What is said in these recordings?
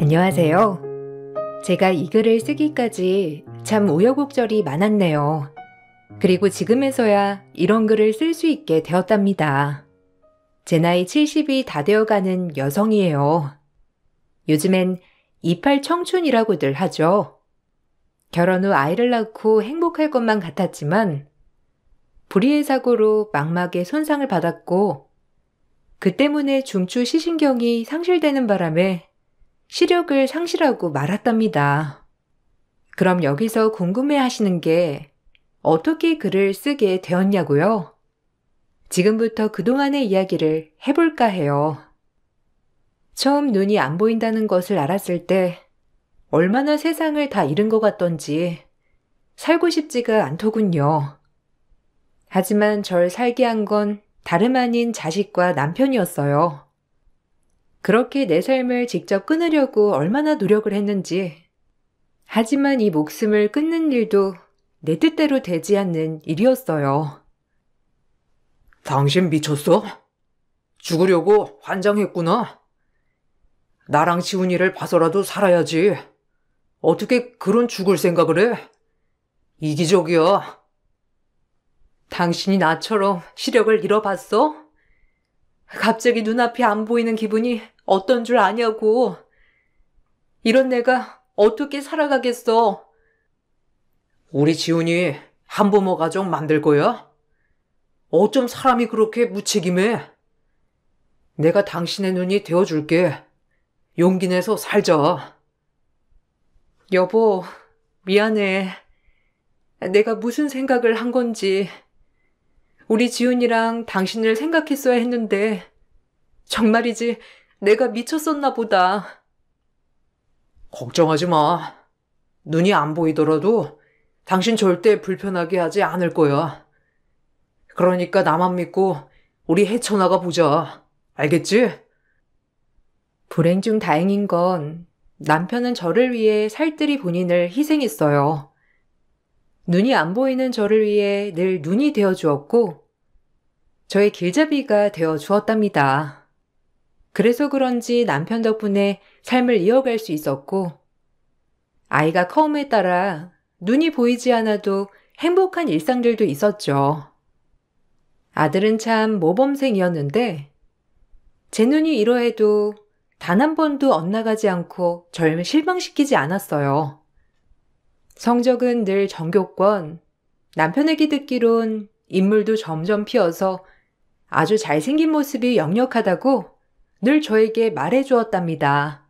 안녕하세요. 제가 이 글을 쓰기까지 참 우여곡절이 많았네요. 그리고 지금에서야 이런 글을 쓸 수 있게 되었답니다. 제 나이 70이 다 되어가는 여성이에요. 요즘엔 28 청춘이라고들 하죠. 결혼 후 아이를 낳고 행복할 것만 같았지만 불의의 사고로 망막에 손상을 받았고 그 때문에 중추 시신경이 상실되는 바람에 시력을 상실하고 말았답니다. 그럼 여기서 궁금해 하시는 게 어떻게 글을 쓰게 되었냐고요? 지금부터 그동안의 이야기를 해볼까 해요. 처음 눈이 안 보인다는 것을 알았을 때 얼마나 세상을 다 잃은 것 같던지 살고 싶지가 않더군요. 하지만 절 살게 한 건 다름 아닌 자식과 남편이었어요. 그렇게 내 삶을 직접 끊으려고 얼마나 노력을 했는지. 하지만 이 목숨을 끊는 일도 내 뜻대로 되지 않는 일이었어요. 당신 미쳤어? 죽으려고 환장했구나. 나랑 지훈이를 봐서라도 살아야지. 어떻게 그런 죽을 생각을 해? 이기적이야. 당신이 나처럼 시력을 잃어봤어? 갑자기 눈앞이 안 보이는 기분이 어떤 줄 아냐고. 이런 내가 어떻게 살아가겠어? 우리 지훈이 한부모 가정 만들 거야? 어쩜 사람이 그렇게 무책임해? 내가 당신의 눈이 되어줄게. 용기 내서 살자. 여보, 미안해. 내가 무슨 생각을 한 건지. 우리 지훈이랑 당신을 생각했어야 했는데 정말이지 내가 미쳤었나 보다. 걱정하지 마. 눈이 안 보이더라도 당신 절대 불편하게 하지 않을 거야. 그러니까 나만 믿고 우리 헤쳐나가 보자. 알겠지? 불행 중 다행인 건 남편은 저를 위해 살뜰히 본인을 희생했어요. 눈이 안 보이는 저를 위해 늘 눈이 되어 주었고 저의 길잡이가 되어 주었답니다. 그래서 그런지 남편 덕분에 삶을 이어갈 수 있었고 아이가 커움에 따라 눈이 보이지 않아도 행복한 일상들도 있었죠. 아들은 참 모범생이었는데 제 눈이 이러해도 단 한 번도 엇나가지 않고 절 실망시키지 않았어요. 성적은 늘 전교권, 남편에게 듣기론 인물도 점점 피어서 아주 잘생긴 모습이 역력하다고 늘 저에게 말해주었답니다.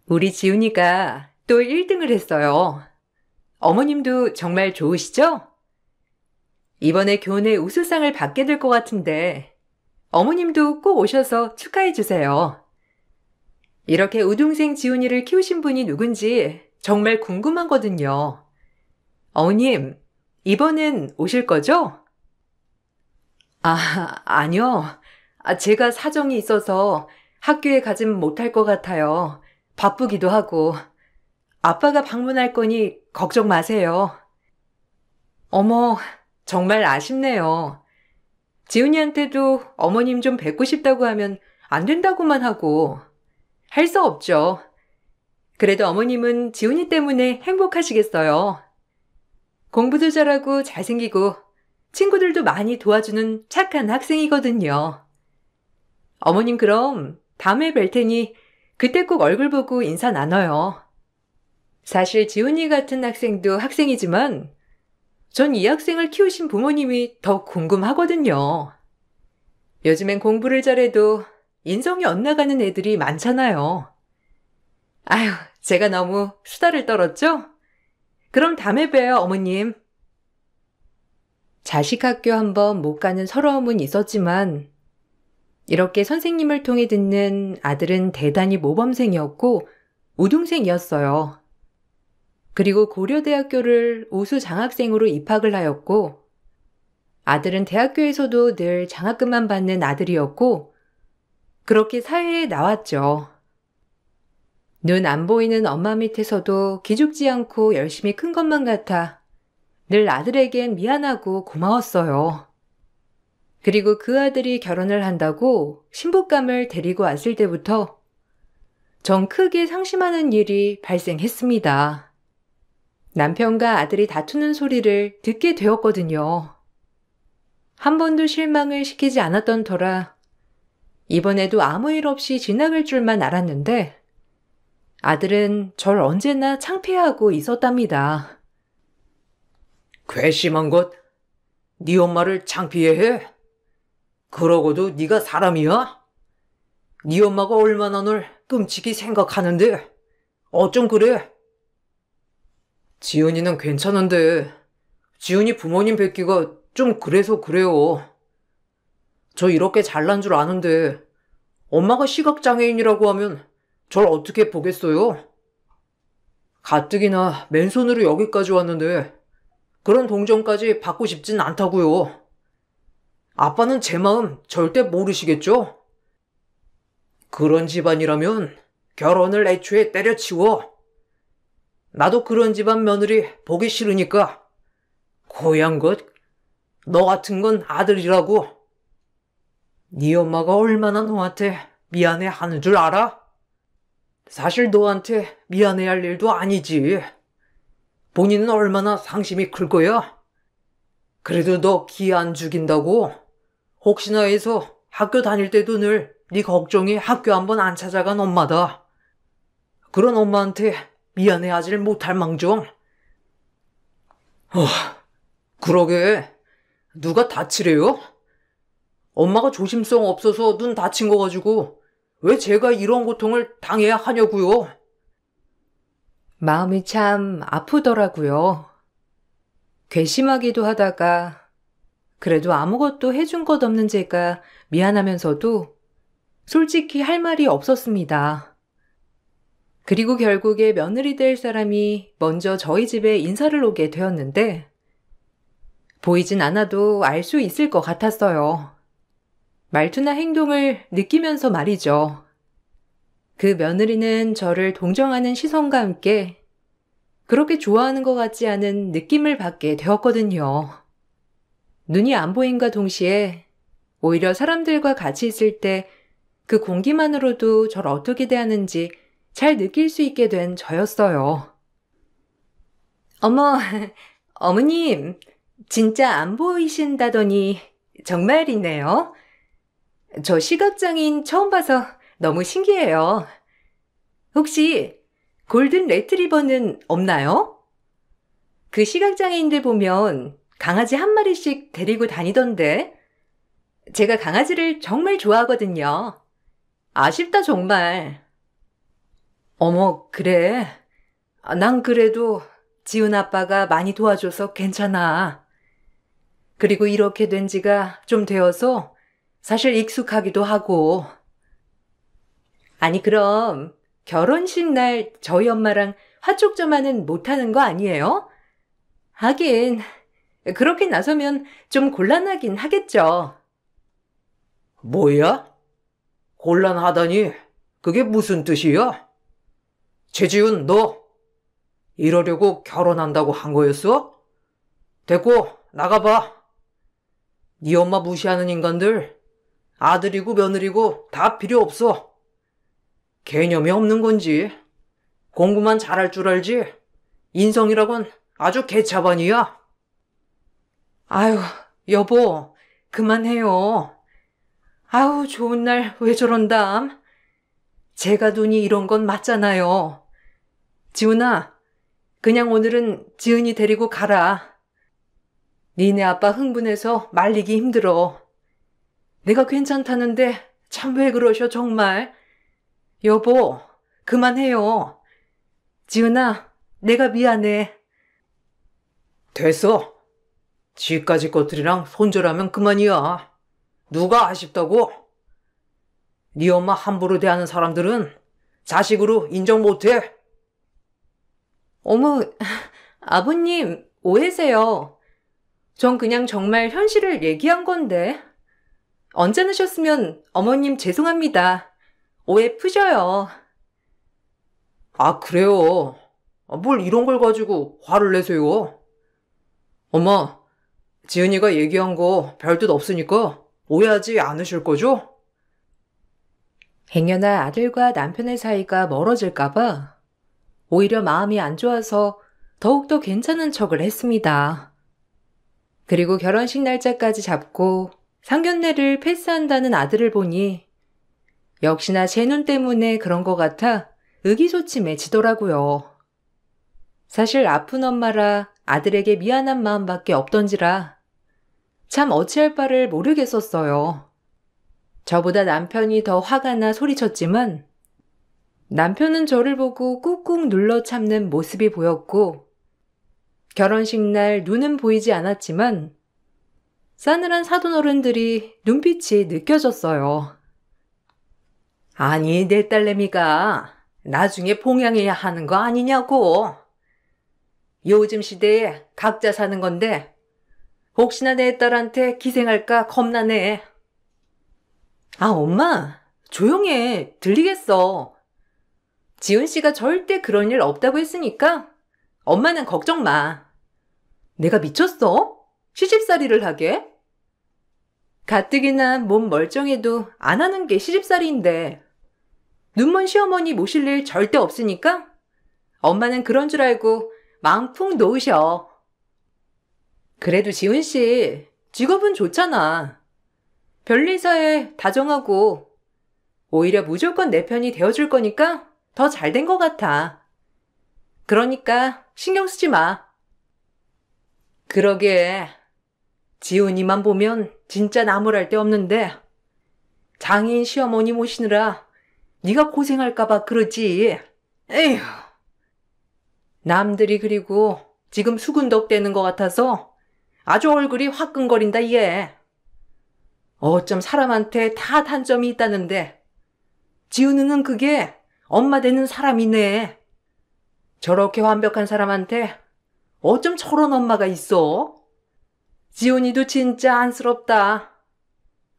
우리 지훈이가 또 1등을 했어요. 어머님도 정말 좋으시죠? 이번에 교내 우수상을 받게 될 것 같은데 어머님도 꼭 오셔서 축하해 주세요. 이렇게 우등생 지훈이를 키우신 분이 누군지 정말 궁금하거든요. 어머님, 이번엔 오실 거죠? 아니요. 제가 사정이 있어서 학교에 가진 못할 것 같아요. 바쁘기도 하고. 아빠가 방문할 거니 걱정 마세요. 어머, 정말 아쉽네요. 지훈이한테도 어머님 좀 뵙고 싶다고 하면 안 된다고만 하고. 할 수 없죠. 그래도 어머님은 지훈이 때문에 행복하시겠어요. 공부도 잘하고 잘생기고 친구들도 많이 도와주는 착한 학생이거든요. 어머님 그럼 다음에 뵐 테니 그때 꼭 얼굴 보고 인사 나눠요. 사실 지훈이 같은 학생도 학생이지만 전 이 학생을 키우신 부모님이 더 궁금하거든요. 요즘엔 공부를 잘해도 인성이 엇나가는 애들이 많잖아요. 아휴, 제가 너무 수다를 떨었죠? 그럼 다음에 봬요, 어머님. 자식 학교 한번 못 가는 서러움은 있었지만 이렇게 선생님을 통해 듣는 아들은 대단히 모범생이었고 우등생이었어요. 그리고 고려대학교를 우수 장학생으로 입학을 하였고 아들은 대학교에서도 늘 장학금만 받는 아들이었고 그렇게 사회에 나왔죠. 눈 안 보이는 엄마 밑에서도 기죽지 않고 열심히 큰 것만 같아 늘 아들에겐 미안하고 고마웠어요. 그리고 그 아들이 결혼을 한다고 신부감을 데리고 왔을 때부터 전 크게 상심하는 일이 발생했습니다. 남편과 아들이 다투는 소리를 듣게 되었거든요. 한 번도 실망을 시키지 않았던 터라 이번에도 아무 일 없이 지나갈 줄만 알았는데 아들은 절 언제나 창피해하고 있었답니다. 괘씸한 것, 네 엄마를 창피해해? 그러고도 네가 사람이야? 네 엄마가 얼마나 널 끔찍이 생각하는데 어쩜 그래? 지은이는 괜찮은데 지은이 부모님 뵙기가 좀 그래서 그래요. 저 이렇게 잘난 줄 아는데 엄마가 시각장애인이라고 하면 절 어떻게 보겠어요? 가뜩이나 맨손으로 여기까지 왔는데 그런 동정까지 받고 싶진 않다고요. 아빠는 제 마음 절대 모르시겠죠? 그런 집안이라면 결혼을 애초에 때려치워. 나도 그런 집안 며느리 보기 싫으니까. 고얀 것, 너 같은 건 아들이라고. 네 엄마가 얼마나 너한테 미안해 하는 줄 알아? 사실 너한테 미안해 할 일도 아니지. 본인은 얼마나 상심이 클 거야? 그래도 너 기 안 죽인다고? 혹시나 해서 학교 다닐 때도 늘 네 걱정이 학교 한번 안 찾아간 엄마다. 그런 엄마한테 미안해하질 못할 망정. 그러게 누가 다치래요? 엄마가 조심성 없어서 눈 다친 거 가지고 왜 제가 이런 고통을 당해야 하냐고요? 마음이 참 아프더라고요. 괘씸하기도 하다가 그래도 아무것도 해준 것 없는 제가 미안하면서도 솔직히 할 말이 없었습니다. 그리고 결국에 며느리 될 사람이 먼저 저희 집에 인사를 오게 되었는데 보이진 않아도 알 수 있을 것 같았어요. 말투나 행동을 느끼면서 말이죠. 그 며느리는 저를 동정하는 시선과 함께 그렇게 좋아하는 것 같지 않은 느낌을 받게 되었거든요. 눈이 안 보임과 동시에 오히려 사람들과 같이 있을 때 그 공기만으로도 절 어떻게 대하는지 잘 느낄 수 있게 된 저였어요. 어머, 어머님, 진짜 안 보이신다더니 정말이네요. 저 시각장애인 처음 봐서 너무 신기해요. 혹시 골든 레트리버는 없나요? 그 시각장애인들 보면 강아지 한 마리씩 데리고 다니던데 제가 강아지를 정말 좋아하거든요. 아쉽다 정말. 어머, 그래? 난 그래도 지은 아빠가 많이 도와줘서 괜찮아. 그리고 이렇게 된 지가 좀 되어서 사실 익숙하기도 하고. 아니 그럼 결혼식 날 저희 엄마랑 화촉점화는 못하는 거 아니에요? 하긴 그렇게 나서면 좀 곤란하긴 하겠죠. 뭐야? 곤란하다니 그게 무슨 뜻이야? 최지훈 너 이러려고 결혼한다고 한 거였어? 됐고 나가봐. 네 엄마 무시하는 인간들 아들이고 며느리고 다 필요 없어. 개념이 없는 건지 공부만 잘할 줄 알지 인성이라곤 아주 개차반이야. 아유, 여보, 그만해요. 아우, 좋은 날 왜 저런담? 제가 눈이 이런 건 맞잖아요. 지훈아, 그냥 오늘은 지은이 데리고 가라. 니네 아빠 흥분해서 말리기 힘들어. 내가 괜찮다는데 참 왜 그러셔 정말. 여보, 그만해요. 지은아, 내가 미안해. 됐어. 지까지 것들이랑 손절하면 그만이야. 누가 아쉽다고? 네 엄마 함부로 대하는 사람들은 자식으로 인정 못해. 어머, 아버님, 오해세요. 전 그냥 정말 현실을 얘기한 건데. 언짢으셨으면 어머님 죄송합니다. 오해 푸셔요. 아, 그래요. 뭘 이런 걸 가지고 화를 내세요? 엄마, 지은이가 얘기한 거 별 뜻 없으니까 오해하지 않으실 거죠? 행여나 아들과 남편의 사이가 멀어질까봐 오히려 마음이 안 좋아서 더욱더 괜찮은 척을 했습니다. 그리고 결혼식 날짜까지 잡고 상견례를 패스한다는 아들을 보니 역시나 제 눈 때문에 그런 것 같아 의기소침해지더라고요. 사실 아픈 엄마라 아들에게 미안한 마음밖에 없던지라 참 어찌할 바를 모르겠었어요. 저보다 남편이 더 화가 나 소리쳤지만 남편은 저를 보고 꾹꾹 눌러 참는 모습이 보였고 결혼식 날 눈은 보이지 않았지만 싸늘한 사돈어른들이 눈빛이 느껴졌어요. 아니, 내 딸내미가 나중에 봉양해야 하는 거 아니냐고. 요즘 시대에 각자 사는 건데 혹시나 내 딸한테 기생할까 겁나네. 아, 엄마, 조용해. 들리겠어. 지훈 씨가 절대 그런 일 없다고 했으니까 엄마는 걱정 마. 내가 미쳤어? 시집살이를 하게? 가뜩이나 몸 멀쩡해도 안 하는 게 시집살이인데 눈먼 시어머니 모실 일 절대 없으니까 엄마는 그런 줄 알고 마음 푹 놓으셔. 그래도 지훈 씨 직업은 좋잖아. 변리사에 다정하고 오히려 무조건 내 편이 되어줄 거니까 더 잘 된 것 같아. 그러니까 신경 쓰지 마. 그러게 지훈이만 보면 진짜 나무랄 데 없는데 장인 시어머니 모시느라 네가 고생할까 봐 그러지. 에휴. 남들이 그리고 지금 수군덕대는 것 같아서 아주 얼굴이 화끈거린다 얘. 어쩜 사람한테 다 단점이 있다는데 지훈이는 그게 엄마 되는 사람이네. 저렇게 완벽한 사람한테 어쩜 저런 엄마가 있어? 지훈이도 진짜 안쓰럽다.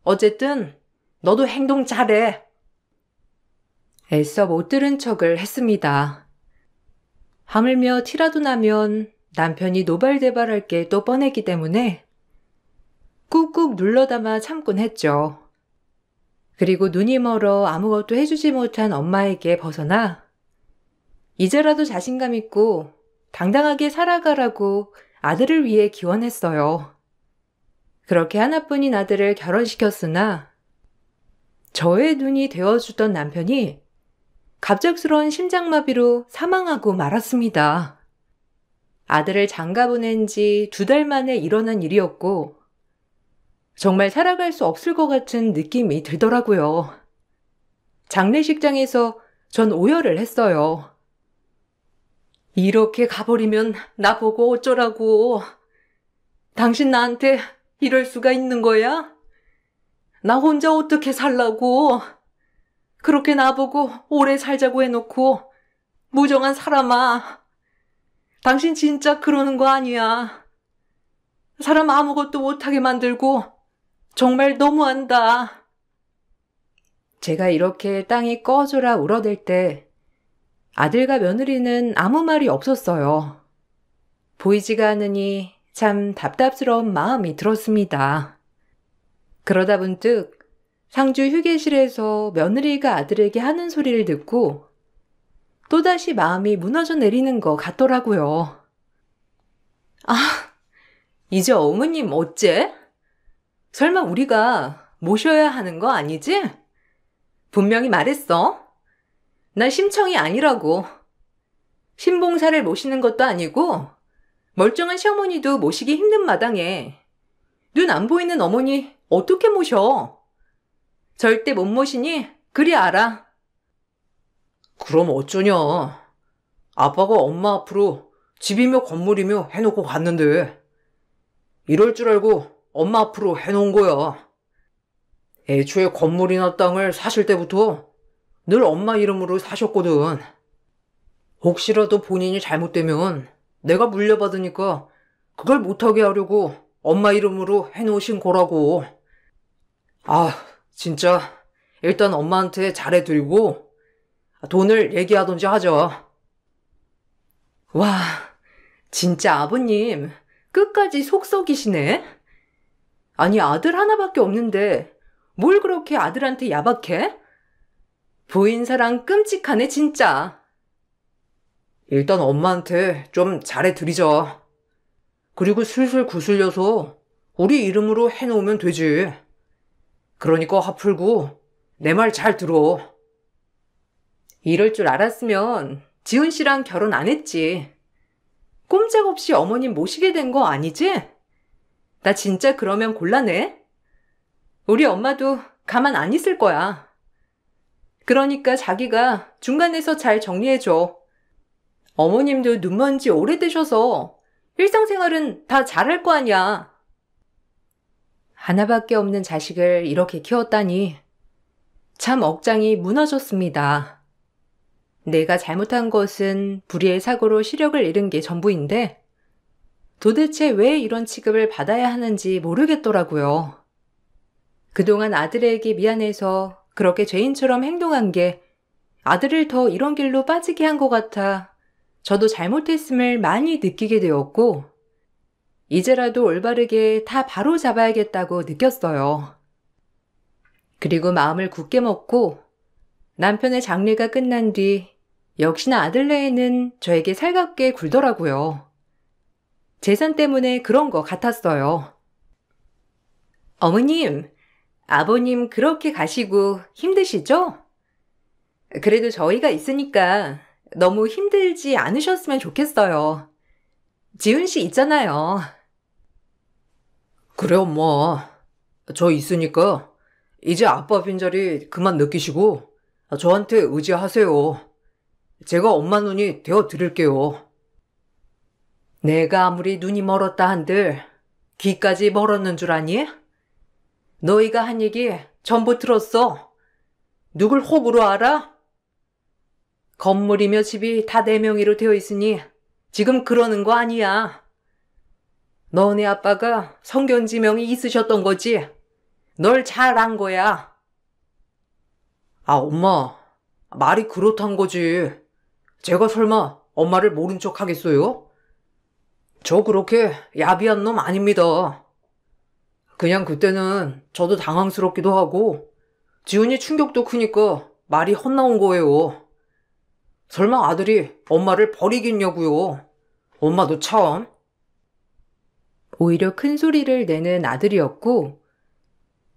어쨌든 너도 행동 잘해. 애써 못 들은 척을 했습니다. 하물며 티라도 나면 남편이 노발대발할 게 또 뻔했기 때문에 꾹꾹 눌러 담아 참곤 했죠. 그리고 눈이 멀어 아무것도 해주지 못한 엄마에게 벗어나 이제라도 자신감 있고 당당하게 살아가라고 아들을 위해 기원했어요. 그렇게 하나뿐인 아들을 결혼시켰으나 저의 눈이 되어주던 남편이 갑작스러운 심장마비로 사망하고 말았습니다. 아들을 장가 보낸 지 2달 만에 일어난 일이었고 정말 살아갈 수 없을 것 같은 느낌이 들더라고요. 장례식장에서 전 오열을 했어요. 이렇게 가버리면 나보고 어쩌라고. 당신 나한테 이럴 수가 있는 거야? 나 혼자 어떻게 살라고. 그렇게 나보고 오래 살자고 해놓고 무정한 사람아. 당신 진짜 그러는 거 아니야. 사람 아무것도 못하게 만들고 정말 너무한다. 제가 이렇게 땅이 꺼져라 울어댈 때 아들과 며느리는 아무 말이 없었어요. 보이지가 않으니 참 답답스러운 마음이 들었습니다. 그러다 문득 상주 휴게실에서 며느리가 아들에게 하는 소리를 듣고 또다시 마음이 무너져 내리는 것 같더라고요. 아, 이제 어머님 어째? 설마 우리가 모셔야 하는 거 아니지? 분명히 말했어. 나 심청이 아니라고. 신봉사를 모시는 것도 아니고 멀쩡한 시어머니도 모시기 힘든 마당에 눈 안 보이는 어머니 어떻게 모셔? 절대 못 모시니 그리 알아. 그럼 어쩌냐. 아빠가 엄마 앞으로 집이며 건물이며 해놓고 갔는데 이럴 줄 알고 엄마 앞으로 해놓은 거야. 애초에 건물이나 땅을 사실 때부터 늘 엄마 이름으로 사셨거든. 혹시라도 본인이 잘못되면 내가 물려받으니까 그걸 못하게 하려고 엄마 이름으로 해놓으신 거라고. 아, 진짜 일단 엄마한테 잘해드리고 돈을 얘기하던지 하자. 와, 진짜 아버님 끝까지 속썩이시네. 아니 아들 하나밖에 없는데 뭘 그렇게 아들한테 야박해? 부인 사랑 끔찍하네, 진짜. 일단 엄마한테 좀 잘해드리자. 그리고 슬슬 구슬려서 우리 이름으로 해놓으면 되지. 그러니까 화 풀고 내 말 잘 들어. 이럴 줄 알았으면 지훈 씨랑 결혼 안 했지. 꼼짝없이 어머님 모시게 된 거 아니지? 나 진짜 그러면 곤란해. 우리 엄마도 가만 안 있을 거야. 그러니까 자기가 중간에서 잘 정리해줘. 어머님도 눈먼 지 오래되셔서 일상생활은 다 잘할 거 아니야. 하나밖에 없는 자식을 이렇게 키웠다니 참 억장이 무너졌습니다. 내가 잘못한 것은 불의의 사고로 시력을 잃은 게 전부인데 도대체 왜 이런 취급을 받아야 하는지 모르겠더라고요. 그동안 아들에게 미안해서 그렇게 죄인처럼 행동한 게 아들을 더 이런 길로 빠지게 한 것 같아 저도 잘못했음을 많이 느끼게 되었고 이제라도 올바르게 다 바로 잡아야겠다고 느꼈어요. 그리고 마음을 굳게 먹고 남편의 장례가 끝난 뒤 역시나 아들네에는 저에게 살갑게 굴더라고요. 재산 때문에 그런 것 같았어요. 어머님, 아버님 그렇게 가시고 힘드시죠? 그래도 저희가 있으니까 너무 힘들지 않으셨으면 좋겠어요. 지훈 씨 있잖아요. 그래, 엄마. 저 있으니까 이제 아빠 빈자리 그만 느끼시고 저한테 의지하세요. 제가 엄마 눈이 되어 드릴게요. 내가 아무리 눈이 멀었다 한들 귀까지 멀었는 줄 아니? 너희가 한 얘기 전부 들었어. 누굴 호구로 알아? 건물이며 집이 다 내 명의로 되어 있으니 지금 그러는 거 아니야. 너네 아빠가 성견지명이 있으셨던 거지. 널 잘 안 거야. 아, 엄마. 말이 그렇단 거지. 제가 설마 엄마를 모른 척 하겠어요? 저 그렇게 야비한 놈 아닙니다. 그냥 그때는 저도 당황스럽기도 하고 지훈이 충격도 크니까 말이 헛나온 거예요. 설마 아들이 엄마를 버리겠냐고요. 엄마도 참. 오히려 큰 소리를 내는 아들이었고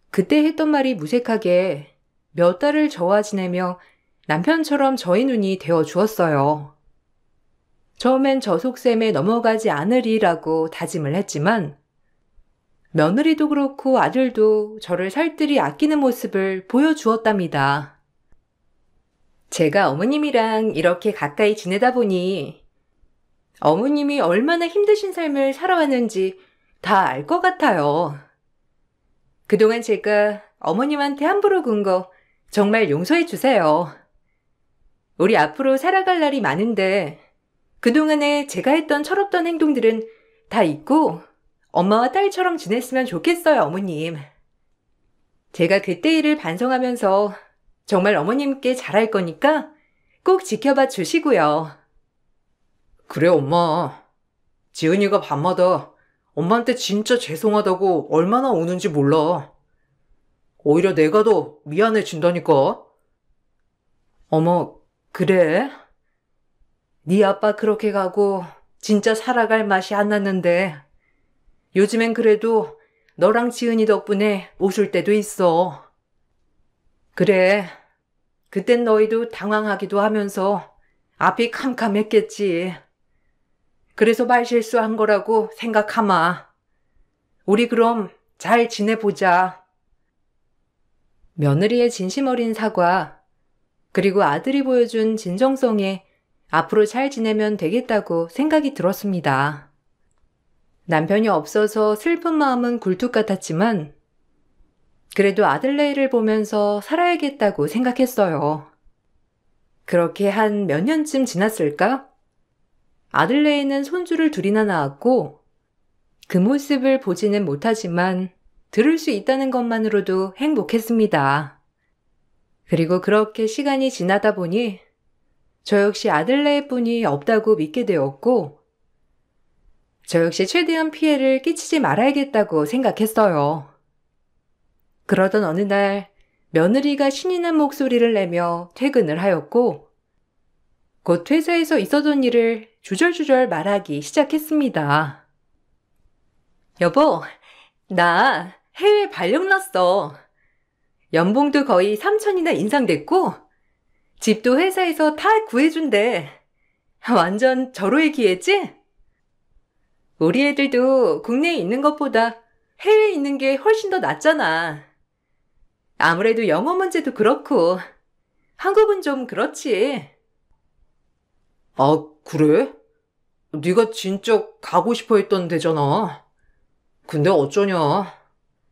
그때 했던 말이 무색하게 몇 달을 저와 지내며 남편처럼 저의 눈이 되어 주었어요. 처음엔 저 속셈에 넘어가지 않으리라고 다짐을 했지만 며느리도 그렇고 아들도 저를 살뜰히 아끼는 모습을 보여주었답니다. 제가 어머님이랑 이렇게 가까이 지내다 보니 어머님이 얼마나 힘드신 삶을 살아왔는지 다 알 것 같아요. 그동안 제가 어머님한테 함부로 군 거 정말 용서해 주세요. 우리 앞으로 살아갈 날이 많은데 그동안에 제가 했던 철없던 행동들은 다 잊고 엄마와 딸처럼 지냈으면 좋겠어요, 어머님. 제가 그때 일을 반성하면서 정말 어머님께 잘할 거니까 꼭 지켜봐 주시고요. 그래, 엄마. 지은이가 밤마다 엄마한테 진짜 죄송하다고 얼마나 우는지 몰라. 오히려 내가 더 미안해진다니까. 어머, 그래? 네 아빠 그렇게 가고 진짜 살아갈 맛이 안 났는데 요즘엔 그래도 너랑 지은이 덕분에 웃을 때도 있어. 그래, 그땐 너희도 당황하기도 하면서 앞이 캄캄했겠지. 그래서 말실수한 거라고 생각하마. 우리 그럼 잘 지내보자. 며느리의 진심 어린 사과, 그리고 아들이 보여준 진정성에 앞으로 잘 지내면 되겠다고 생각이 들었습니다. 남편이 없어서 슬픈 마음은 굴뚝 같았지만 그래도 아들네를 보면서 살아야겠다고 생각했어요. 그렇게 한 몇 년쯤 지났을까? 아들네에는 손주를 둘이나 낳았고 그 모습을 보지는 못하지만 들을 수 있다는 것만으로도 행복했습니다. 그리고 그렇게 시간이 지나다 보니 저 역시 아들네뿐이 없다고 믿게 되었고 저 역시 최대한 피해를 끼치지 말아야겠다고 생각했어요. 그러던 어느 날 며느리가 신이 난 목소리를 내며 퇴근을 하였고, 곧 회사에서 있었던 일을 주절주절 말하기 시작했습니다. 여보, 나 해외 발령 났어. 연봉도 거의 3천이나 인상됐고, 집도 회사에서 다 구해준대. 완전 절호의 기회지? 우리 애들도 국내에 있는 것보다 해외에 있는 게 훨씬 더 낫잖아. 아무래도 영어 문제도 그렇고, 한국은 좀 그렇지. 아, 그래? 네가 진짜 가고 싶어 했던 데잖아. 근데 어쩌냐.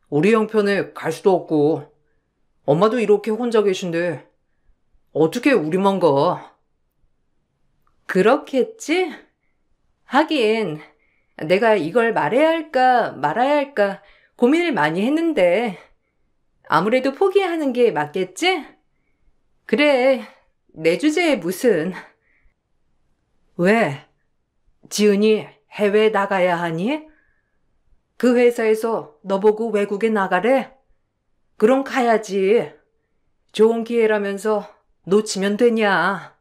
우리 형편에 갈 수도 없고, 엄마도 이렇게 혼자 계신데, 어떻게 우리만 가? 그렇겠지? 하긴, 내가 이걸 말해야 할까 말아야 할까 고민을 많이 했는데, 아무래도 포기하는 게 맞겠지? 그래, 내 주제에 무슨. 왜? 지은이 해외 나가야 하니? 그 회사에서 너보고 외국에 나가래? 그럼 가야지. 좋은 기회라면서 놓치면 되냐?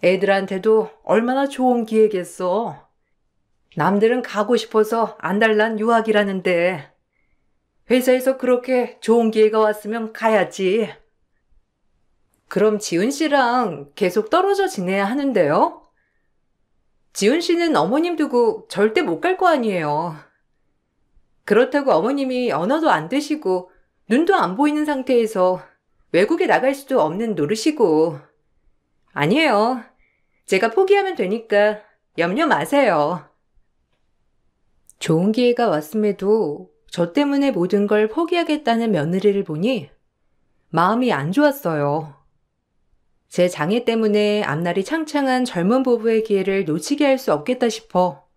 애들한테도 얼마나 좋은 기회겠어. 남들은 가고 싶어서 안달난 유학이라는데 회사에서 그렇게 좋은 기회가 왔으면 가야지. 그럼 지은 씨랑 계속 떨어져 지내야 하는데요? 지은 씨는 어머님 두고 절대 못 갈 거 아니에요. 그렇다고 어머님이 언어도 안 되시고 눈도 안 보이는 상태에서 외국에 나갈 수도 없는 노릇이고. 아니에요. 제가 포기하면 되니까 염려 마세요. 좋은 기회가 왔음에도 저 때문에 모든 걸 포기하겠다는 며느리를 보니 마음이 안 좋았어요. 제 장애 때문에 앞날이 창창한 젊은 부부의 기회를 놓치게 할 수 없겠다 싶어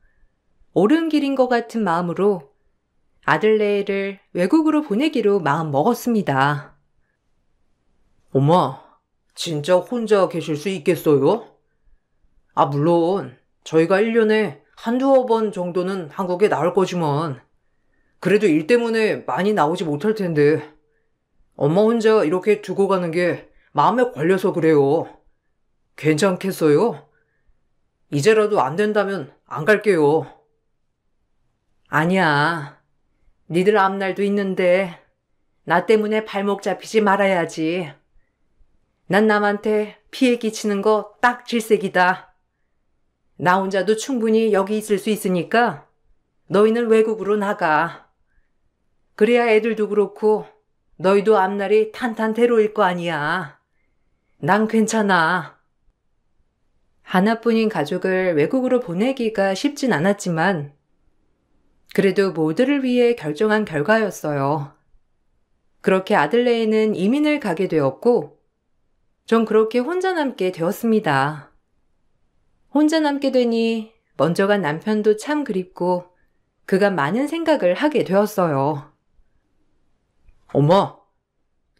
옳은 길인 것 같은 마음으로 아들네를 외국으로 보내기로 마음 먹었습니다. 엄마, 진짜 혼자 계실 수 있겠어요? 아, 물론 저희가 1년에 한두어 번 정도는 한국에 나올 거지만 그래도 일 때문에 많이 나오지 못할 텐데 엄마 혼자 이렇게 두고 가는 게 마음에 걸려서 그래요. 괜찮겠어요? 이제라도 안 된다면 안 갈게요. 아니야. 니들 앞날도 있는데 나 때문에 발목 잡히지 말아야지. 난 남한테 피해 끼치는 거 딱 질색이다. 나 혼자도 충분히 여기 있을 수 있으니까 너희는 외국으로 나가. 그래야 애들도 그렇고 너희도 앞날이 탄탄대로일 거 아니야. 난 괜찮아. 하나뿐인 가족을 외국으로 보내기가 쉽진 않았지만 그래도 모두를 위해 결정한 결과였어요. 그렇게 아들네에는 이민을 가게 되었고 전 그렇게 혼자 남게 되었습니다. 혼자 남게 되니 먼저 간 남편도 참 그립고 그간 많은 생각을 하게 되었어요. 엄마,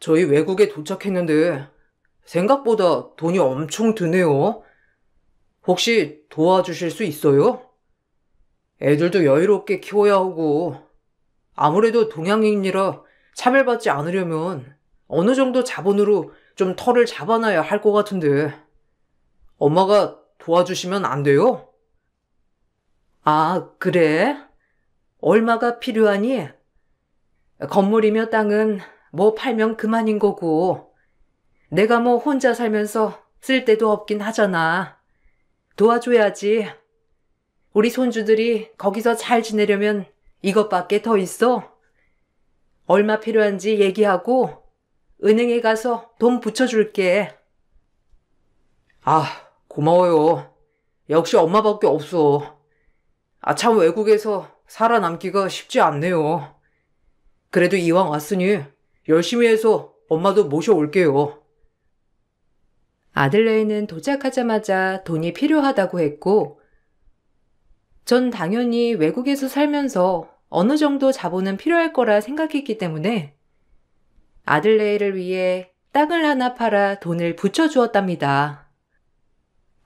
저희 외국에 도착했는데 생각보다 돈이 엄청 드네요. 혹시 도와주실 수 있어요? 애들도 여유롭게 키워야 하고 아무래도 동양인이라 차별받지 않으려면 어느 정도 자본으로 좀 털을 잡아놔야 할 것 같은데 엄마가 도와주시면 안 돼요? 아, 그래? 얼마가 필요하니? 건물이며 땅은 뭐 팔면 그만인 거고 내가 뭐 혼자 살면서 쓸 데도 없긴 하잖아. 도와줘야지. 우리 손주들이 거기서 잘 지내려면 이것밖에 더 있어? 얼마 필요한지 얘기하고 은행에 가서 돈 붙여줄게. 아, 고마워요. 역시 엄마밖에 없어. 아, 참 외국에서 살아남기가 쉽지 않네요. 그래도 이왕 왔으니 열심히 해서 엄마도 모셔올게요. 아들네에는 도착하자마자 돈이 필요하다고 했고 전 당연히 외국에서 살면서 어느 정도 자본은 필요할 거라 생각했기 때문에 아들네를 위해 땅을 하나 팔아 돈을 붙여주었답니다.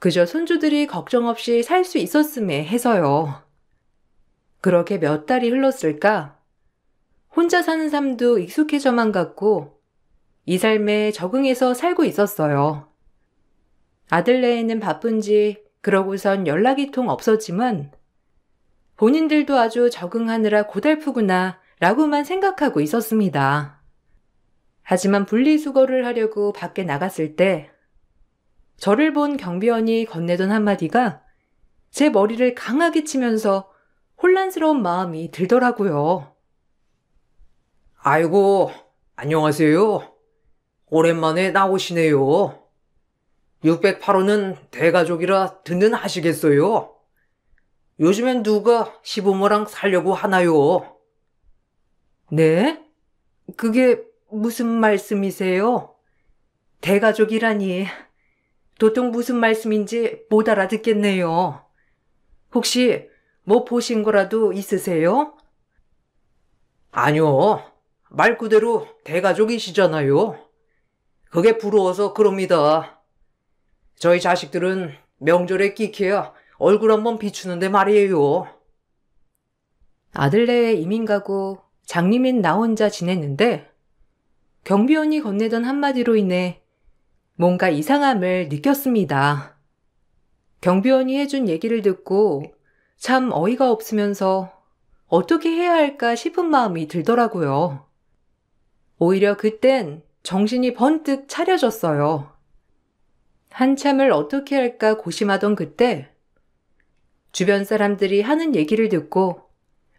그저 손주들이 걱정 없이 살 수 있었음에 해서요. 그렇게 몇 달이 흘렀을까? 혼자 사는 삶도 익숙해져만 갔고 이 삶에 적응해서 살고 있었어요. 아들네에는 바쁜지 그러고선 연락이 통 없었지만 본인들도 아주 적응하느라 고달프구나 라고만 생각하고 있었습니다. 하지만 분리수거를 하려고 밖에 나갔을 때 저를 본 경비원이 건네던 한마디가 제 머리를 강하게 치면서 혼란스러운 마음이 들더라고요. 아이고, 안녕하세요. 오랜만에 나오시네요. 608호는 대가족이라 든든하시겠어요? 요즘엔 누가 시부모랑 살려고 하나요? 네? 그게 무슨 말씀이세요? 대가족이라니. 도통 무슨 말씀인지 못 알아듣겠네요. 혹시 뭐 보신 거라도 있으세요? 아니요. 말 그대로 대가족이시잖아요. 그게 부러워서 그럽니다. 저희 자식들은 명절에 끼케야 얼굴 한번 비추는데 말이에요. 아들네에 이민 가고 장님인 나 혼자 지냈는데 경비원이 건네던 한마디로 인해 뭔가 이상함을 느꼈습니다. 경비원이 해준 얘기를 듣고 참 어이가 없으면서 어떻게 해야 할까 싶은 마음이 들더라고요. 오히려 그땐 정신이 번뜩 차려졌어요. 한참을 어떻게 할까 고심하던 그때 주변 사람들이 하는 얘기를 듣고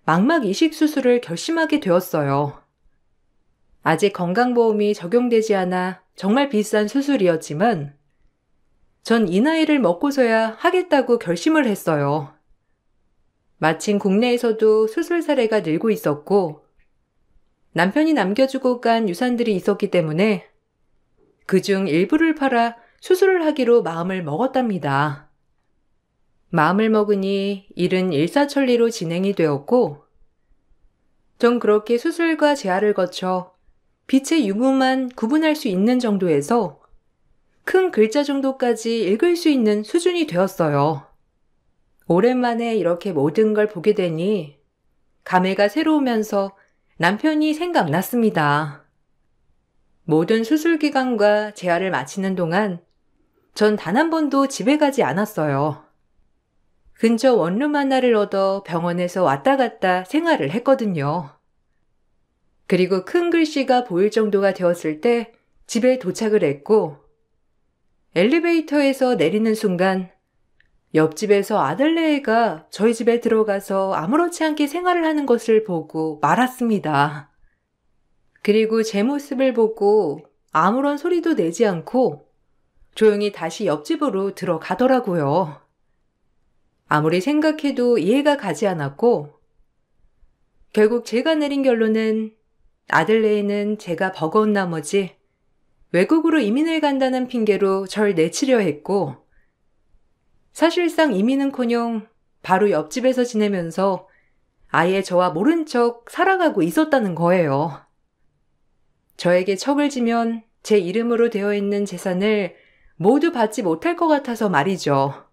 망막 이식 수술을 결심하게 되었어요. 아직 건강보험이 적용되지 않아 정말 비싼 수술이었지만 전 이 나이를 먹고서야 하겠다고 결심을 했어요. 마침 국내에서도 수술 사례가 늘고 있었고 남편이 남겨주고 간 유산들이 있었기 때문에 그중 일부를 팔아 수술을 하기로 마음을 먹었답니다. 마음을 먹으니 일은 일사천리로 진행이 되었고 전 그렇게 수술과 재활을 거쳐 빛의 유무만 구분할 수 있는 정도에서 큰 글자 정도까지 읽을 수 있는 수준이 되었어요. 오랜만에 이렇게 모든 걸 보게 되니 감회가 새로우면서 남편이 생각났습니다. 모든 수술 기간과 재활을 마치는 동안 전 단 한 번도 집에 가지 않았어요. 근처 원룸 하나를 얻어 병원에서 왔다 갔다 생활을 했거든요. 그리고 큰 글씨가 보일 정도가 되었을 때 집에 도착을 했고 엘리베이터에서 내리는 순간 옆집에서 아들네가 저희 집에 들어가서 아무렇지 않게 생활을 하는 것을 보고 말았습니다. 그리고 제 모습을 보고 아무런 소리도 내지 않고 조용히 다시 옆집으로 들어가더라고요. 아무리 생각해도 이해가 가지 않았고 결국 제가 내린 결론은 아들네에는 제가 버거운 나머지 외국으로 이민을 간다는 핑계로 절 내치려 했고 사실상 이민은커녕 바로 옆집에서 지내면서 아예 저와 모른 척 살아가고 있었다는 거예요. 저에게 척을 지면 제 이름으로 되어 있는 재산을 모두 받지 못할 것 같아서 말이죠.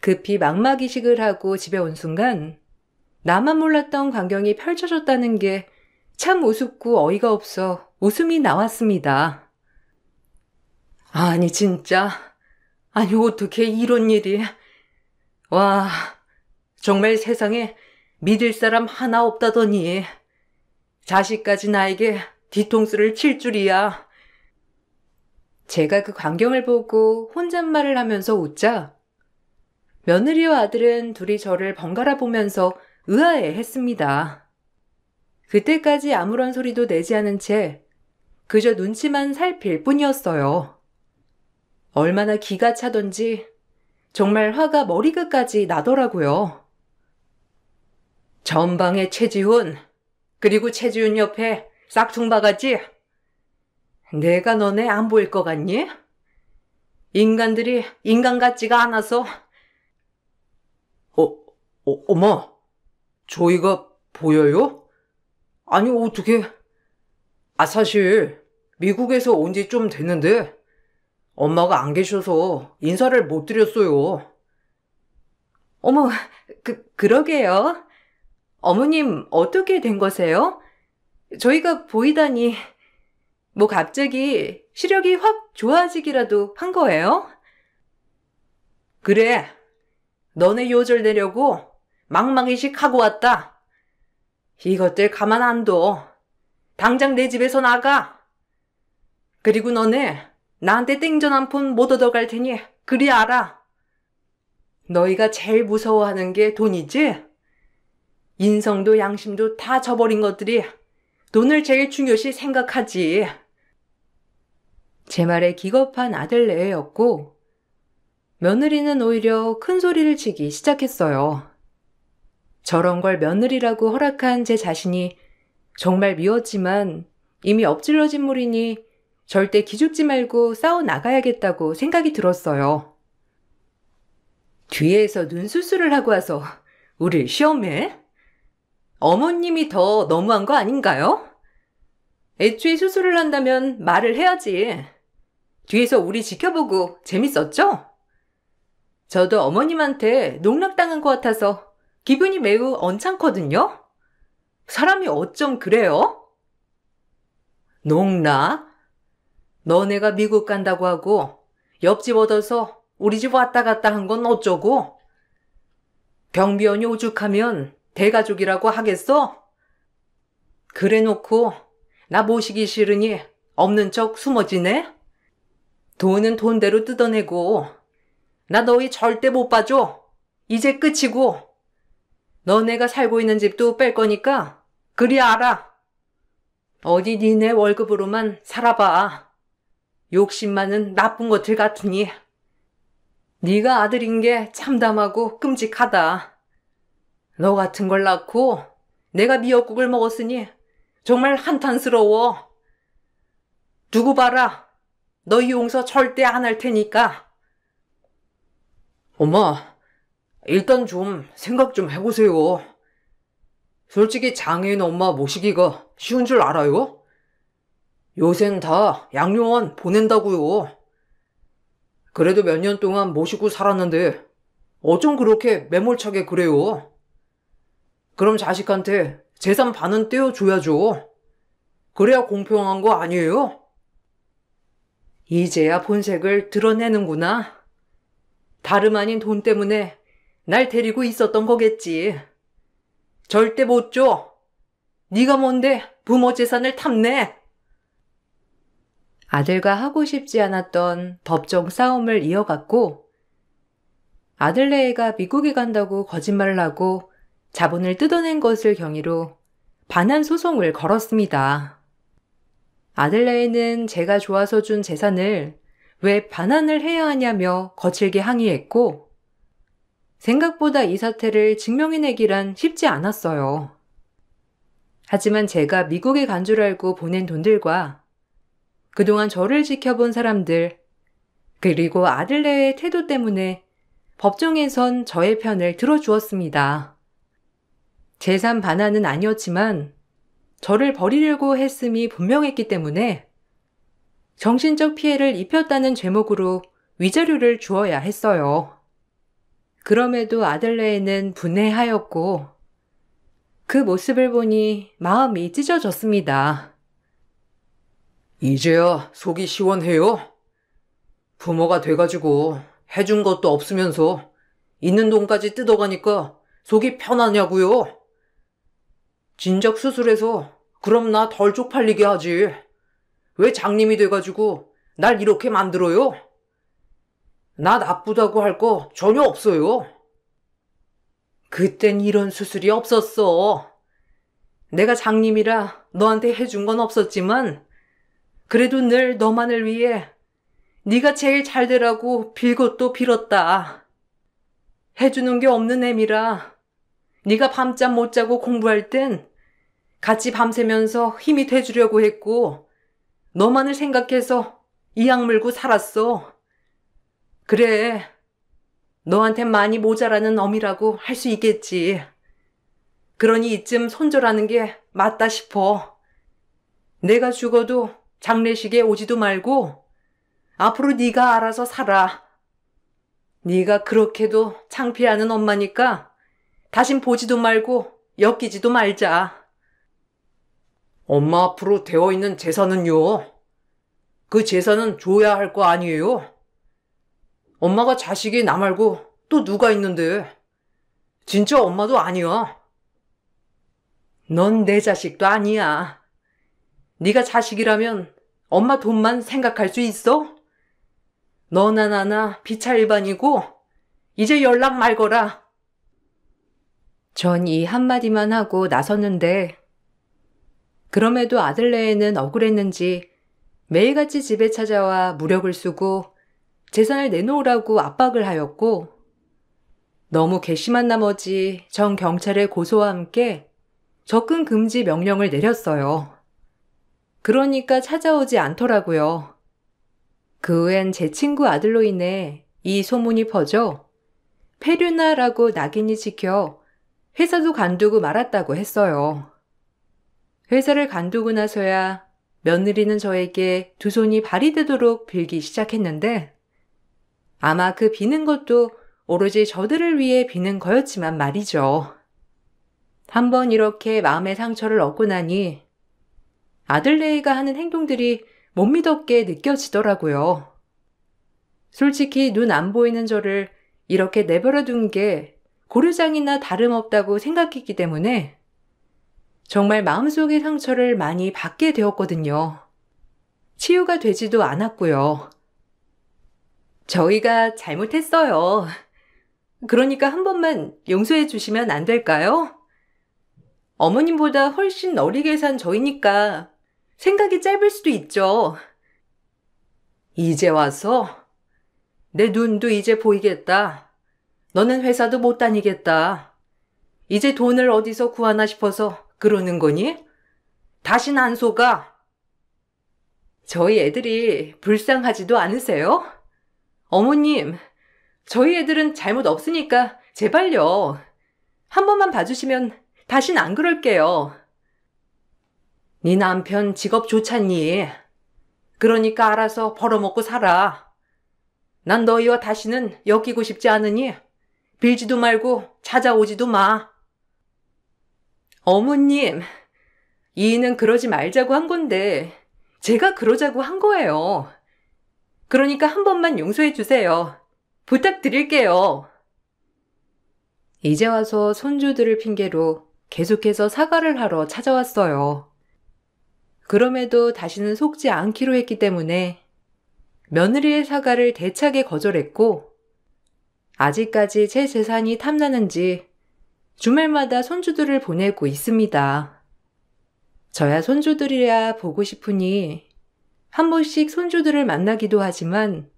급히 망막 이식을 하고 집에 온 순간 나만 몰랐던 광경이 펼쳐졌다는 게 참 우습고 어이가 없어 웃음이 나왔습니다. 아니 진짜, 아니 어떻게 이런 일이. 와, 정말 세상에 믿을 사람 하나 없다더니 자식까지 나에게 뒤통수를 칠 줄이야. 제가 그 광경을 보고 혼잣말을 하면서 웃자 며느리와 아들은 둘이 저를 번갈아 보면서 의아해했습니다. 그때까지 아무런 소리도 내지 않은 채 그저 눈치만 살필 뿐이었어요. 얼마나 기가 차던지 정말 화가 머리끝까지 나더라고요. 전방에 최지훈, 그리고 최지훈 옆에 싹퉁바가지. 내가 너네 안 보일 것 같니? 인간들이 인간 같지가 않아서. 엄마, 저희가 보여요? 아니 어떻게. 사실 미국에서 온 지 좀 됐는데 엄마가 안 계셔서 인사를 못 드렸어요. 어머, 그러게요. 어머님, 어떻게 된 거세요? 저희가 보이다니, 뭐 갑자기 시력이 확 좋아지기라도 한 거예요? 그래, 너네 요절 내려고 망망이식 하고 왔다. 이것들 가만 안 둬. 당장 내 집에서 나가. 그리고 너네 나한테 땡전 한 푼 못 얻어갈 테니 그리 알아. 너희가 제일 무서워하는 게 돈이지? 인성도 양심도 다 저버린 것들이 돈을 제일 중요시 생각하지. 제 말에 기겁한 아들레였고 며느리는 오히려 큰 소리를 치기 시작했어요. 저런 걸 며느리라고 허락한 제 자신이 정말 미웠지만 이미 엎질러진 물이니 절대 기죽지 말고 싸워 나가야겠다고 생각이 들었어요. 뒤에서 눈수술을 하고 와서 우릴 시험해? 어머님이 더 너무한 거 아닌가요? 애초에 수술을 한다면 말을 해야지. 뒤에서 우리 지켜보고 재밌었죠? 저도 어머님한테 농락당한 것 같아서 기분이 매우 언짢거든요? 사람이 어쩜 그래요? 농락? 너네가 미국 간다고 하고 옆집 얻어서 우리 집 왔다 갔다 한 건 어쩌고? 경비원이 오죽하면 대가족이라고 하겠어? 그래놓고 나 모시기 싫으니 없는 척 숨어지네? 돈은 돈대로 뜯어내고 나 너희 절대 못 봐줘. 이제 끝이고 너네가 살고 있는 집도 뺄 거니까 그리 알아. 어디 니네 월급으로만 살아봐. 욕심 많은 나쁜 것들 같으니. 네가 아들인 게 참담하고 끔찍하다. 너 같은 걸 낳고 내가 미역국을 먹었으니 정말 한탄스러워. 두고 봐라. 너희 용서 절대 안 할 테니까. 엄마, 일단 좀 생각 좀 해보세요. 솔직히 장애인 엄마 모시기가 쉬운 줄 알아요? 요샌 다 양로원 보낸다고요. 그래도 몇 년 동안 모시고 살았는데 어쩜 그렇게 매몰차게 그래요? 그럼 자식한테 재산 반은 떼어줘야죠. 그래야 공평한 거 아니에요? 이제야 본색을 드러내는구나. 다름 아닌 돈 때문에 날 데리고 있었던 거겠지. 절대 못 줘. 네가 뭔데 부모 재산을 탐내. 아들과 하고 싶지 않았던 법정 싸움을 이어갔고 아들네가 미국에 간다고 거짓말을 하고 자본을 뜯어낸 것을 경위로 반환 소송을 걸었습니다. 아들네는 제가 좋아서 준 재산을 왜 반환을 해야 하냐며 거칠게 항의했고 생각보다 이 사태를 증명해내기란 쉽지 않았어요. 하지만 제가 미국에 간 줄 알고 보낸 돈들과 그동안 저를 지켜본 사람들 그리고 아들네의 태도 때문에 법정에선 저의 편을 들어주었습니다. 재산 반환은 아니었지만 저를 버리려고 했음이 분명했기 때문에 정신적 피해를 입혔다는 죄목으로 위자료를 주어야 했어요. 그럼에도 아들네는 분해하였고 그 모습을 보니 마음이 찢어졌습니다. 이제야 속이 시원해요? 부모가 돼가지고 해준 것도 없으면서 있는 돈까지 뜯어가니까 속이 편하냐고요? 진작 수술해서 그럼 나 덜 쪽팔리게 하지. 왜 장님이 돼가지고 날 이렇게 만들어요? 나 나쁘다고 할 거 전혀 없어요. 그땐 이런 수술이 없었어. 내가 장님이라 너한테 해준 건 없었지만 그래도 늘 너만을 위해 네가 제일 잘 되라고 빌고 또 빌었다. 해주는 게 없는 애미라 네가 밤잠 못 자고 공부할 땐 같이 밤새면서 힘이 돼주려고 했고 너만을 생각해서 이 악물고 살았어. 그래, 너한텐 많이 모자라는 어미라고 할 수 있겠지. 그러니 이쯤 손절하는 게 맞다 싶어. 내가 죽어도 장례식에 오지도 말고 앞으로 네가 알아서 살아. 네가 그렇게도 창피하는 엄마니까 다신 보지도 말고 엮이지도 말자. 엄마 앞으로 되어 있는 재산은요. 그 재산은 줘야 할 거 아니에요? 엄마가 자식이 나 말고 또 누가 있는데. 진짜 엄마도 아니야. 넌 내 자식도 아니야. 네가 자식이라면 엄마 돈만 생각할 수 있어? 너나 나나 비차일반이고 이제 연락 말거라. 전 이 한마디만 하고 나섰는데 그럼에도 아들네에는 억울했는지 매일같이 집에 찾아와 무력을 쓰고 재산을 내놓으라고 압박을 하였고 너무 괘씸한 나머지 전 경찰의 고소와 함께 접근 금지 명령을 내렸어요. 그러니까 찾아오지 않더라고요. 그 후엔 제 친구 아들로 인해 이 소문이 퍼져 폐류나라고 낙인이 찍혀 회사도 간두고 말았다고 했어요. 회사를 간두고 나서야 며느리는 저에게 두 손이 발이 되도록 빌기 시작했는데 아마 그 비는 것도 오로지 저들을 위해 비는 거였지만 말이죠. 한번 이렇게 마음의 상처를 얻고 나니 아들네이가 하는 행동들이 못 믿었게 느껴지더라고요. 솔직히 눈 안 보이는 저를 이렇게 내버려 둔 게 고려장이나 다름없다고 생각했기 때문에 정말 마음속의 상처를 많이 받게 되었거든요. 치유가 되지도 않았고요. 저희가 잘못했어요. 그러니까 한 번만 용서해 주시면 안 될까요? 어머님보다 훨씬 어리게 산 저희니까 생각이 짧을 수도 있죠. 이제 와서 내 눈도 이제 보이겠다. 너는 회사도 못 다니겠다. 이제 돈을 어디서 구하나 싶어서 그러는 거니? 다신 안 속아. 저희 애들이 불쌍하지도 않으세요? 어머님, 저희 애들은 잘못 없으니까 제발요. 한 번만 봐주시면 다신 안 그럴게요. 네 남편 직업 좋잖니. 그러니까 알아서 벌어먹고 살아. 난 너희와 다시는 엮이고 싶지 않으니 빌지도 말고 찾아오지도 마. 어머님, 이인은 그러지 말자고 한 건데 제가 그러자고 한 거예요. 그러니까 한 번만 용서해 주세요. 부탁드릴게요. 이제 와서 손주들을 핑계로 계속해서 사과를 하러 찾아왔어요. 그럼에도 다시는 속지 않기로 했기 때문에 며느리의 사과를 대차게 거절했고 아직까지 제 재산이 탐나는지 주말마다 손주들을 보내고 있습니다. 저야 손주들이라 보고 싶으니 한 번씩 손주들을 만나기도 하지만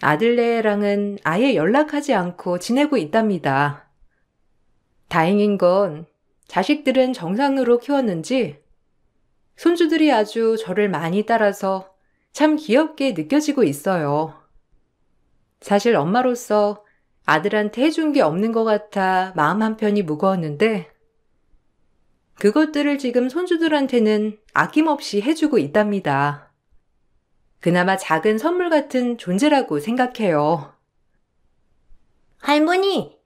아들네랑은 아예 연락하지 않고 지내고 있답니다. 다행인 건 자식들은 정상으로 키웠는지 손주들이 아주 저를 많이 따라서 참 귀엽게 느껴지고 있어요. 사실 엄마로서 아들한테 해준 게 없는 것 같아 마음 한편이 무거웠는데 그것들을 지금 손주들한테는 아낌없이 해주고 있답니다. 그나마 작은 선물 같은 존재라고 생각해요. 할머니,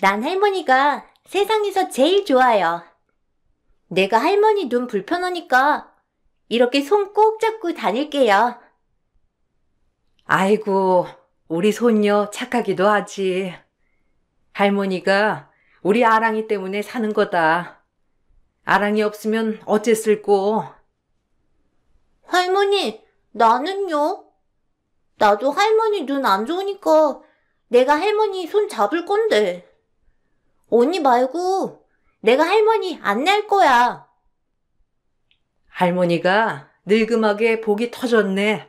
난 할머니가 세상에서 제일 좋아요. 내가 할머니 눈 불편하니까 이렇게 손 꼭 잡고 다닐게요. 아이고, 우리 손녀 착하기도 하지. 할머니가 우리 아랑이 때문에 사는 거다. 아랑이 없으면 어쨌을꼬. 할머니, 나는요? 나도 할머니 눈 안 좋으니까 내가 할머니 손 잡을 건데. 언니 말고 내가 할머니 안 낼 거야. 할머니가 늙음하게 복이 터졌네.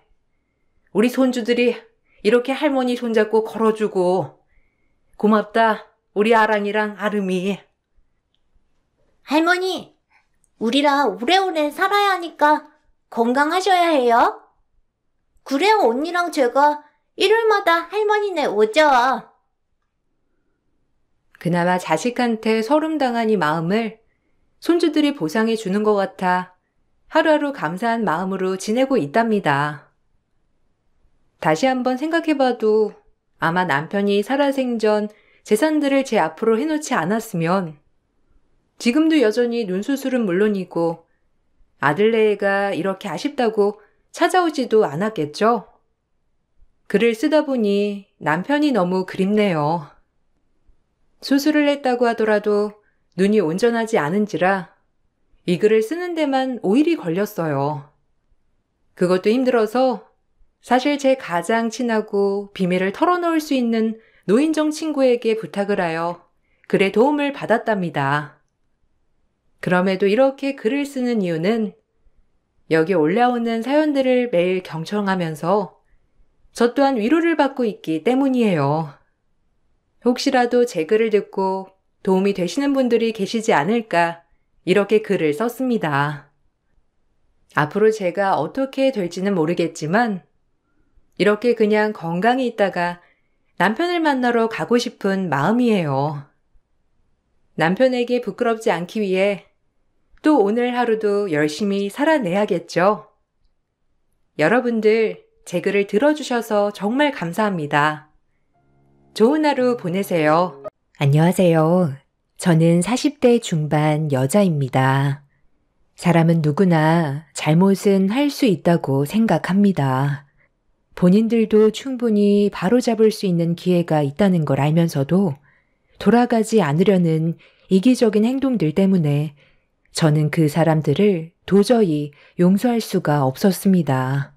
우리 손주들이 이렇게 할머니 손잡고 걸어주고 고맙다 우리 아랑이랑 아름이. 할머니, 우리랑 오래오래 살아야 하니까 건강하셔야 해요. 그래야 언니랑 제가 일요일마다 할머니네 오죠. 그나마 자식한테 서름당한 이 마음을 손주들이 보상해 주는 것 같아 하루하루 감사한 마음으로 지내고 있답니다. 다시 한번 생각해봐도 아마 남편이 살아생전 재산들을 제 앞으로 해놓지 않았으면 지금도 여전히 눈수술은 물론이고 아들네가 이렇게 아쉽다고 찾아오지도 않았겠죠? 글을 쓰다 보니 남편이 너무 그립네요. 수술을 했다고 하더라도 눈이 온전하지 않은지라 이 글을 쓰는 데만 5일이 걸렸어요. 그것도 힘들어서 사실 제 가장 친하고 비밀을 털어놓을 수 있는 노인정 친구에게 부탁을 하여 글의 도움을 받았답니다. 그럼에도 이렇게 글을 쓰는 이유는 여기 올라오는 사연들을 매일 경청하면서 저 또한 위로를 받고 있기 때문이에요. 혹시라도 제 글을 듣고 도움이 되시는 분들이 계시지 않을까 이렇게 글을 썼습니다. 앞으로 제가 어떻게 될지는 모르겠지만 이렇게 그냥 건강히 있다가 남편을 만나러 가고 싶은 마음이에요. 남편에게 부끄럽지 않기 위해 또 오늘 하루도 열심히 살아내야겠죠. 여러분들 제 글을 들어주셔서 정말 감사합니다. 좋은 하루 보내세요. 안녕하세요. 저는 40대 중반 여자입니다. 사람은 누구나 잘못은 할 수 있다고 생각합니다. 본인들도 충분히 바로잡을 수 있는 기회가 있다는 걸 알면서도 돌아가지 않으려는 이기적인 행동들 때문에 저는 그 사람들을 도저히 용서할 수가 없었습니다.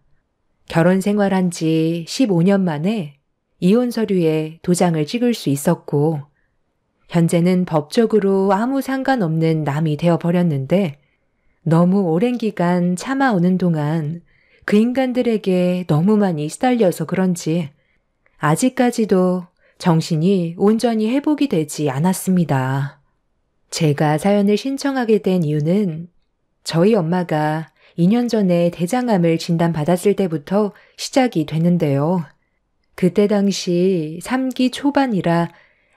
결혼 생활한 지 15년 만에 이혼 서류에 도장을 찍을 수 있었고 현재는 법적으로 아무 상관없는 남이 되어버렸는데 너무 오랜 기간 참아오는 동안 그 인간들에게 너무 많이 시달려서 그런지 아직까지도 정신이 온전히 회복이 되지 않았습니다. 제가 사연을 신청하게 된 이유는 저희 엄마가 2년 전에 대장암을 진단받았을 때부터 시작이 되는데요. 그때 당시 3기 초반이라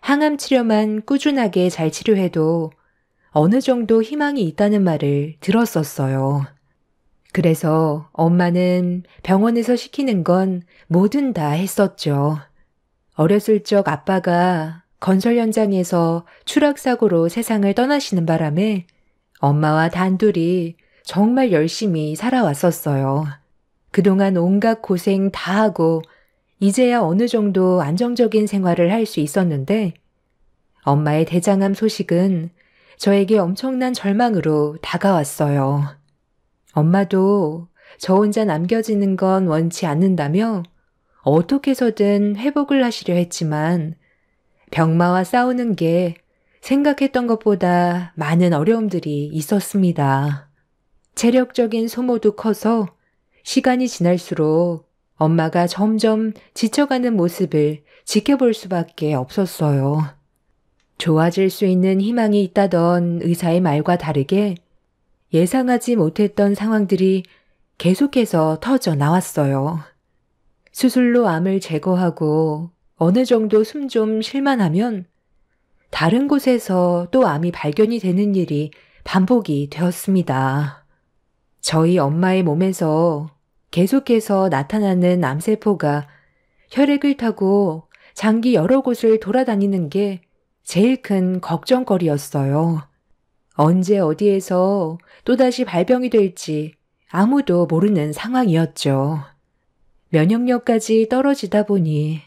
항암 치료만 꾸준하게 잘 치료해도 어느 정도 희망이 있다는 말을 들었었어요. 그래서 엄마는 병원에서 시키는 건 뭐든 다 했었죠. 어렸을 적 아빠가 건설 현장에서 추락사고로 세상을 떠나시는 바람에 엄마와 단둘이 정말 열심히 살아왔었어요. 그동안 온갖 고생 다 하고 이제야 어느 정도 안정적인 생활을 할 수 있었는데 엄마의 대장암 소식은 저에게 엄청난 절망으로 다가왔어요. 엄마도 저 혼자 남겨지는 건 원치 않는다며 어떻게 해서든 회복을 하시려 했지만 병마와 싸우는 게 생각했던 것보다 많은 어려움들이 있었습니다. 체력적인 소모도 커서 시간이 지날수록 엄마가 점점 지쳐가는 모습을 지켜볼 수밖에 없었어요. 좋아질 수 있는 희망이 있다던 의사의 말과 다르게 예상하지 못했던 상황들이 계속해서 터져 나왔어요. 수술로 암을 제거하고 어느 정도 숨 좀 쉴만하면 다른 곳에서 또 암이 발견이 되는 일이 반복이 되었습니다. 저희 엄마의 몸에서 계속해서 나타나는 암세포가 혈액을 타고 장기 여러 곳을 돌아다니는 게 제일 큰 걱정거리였어요. 언제 어디에서 또다시 발병이 될지 아무도 모르는 상황이었죠. 면역력까지 떨어지다 보니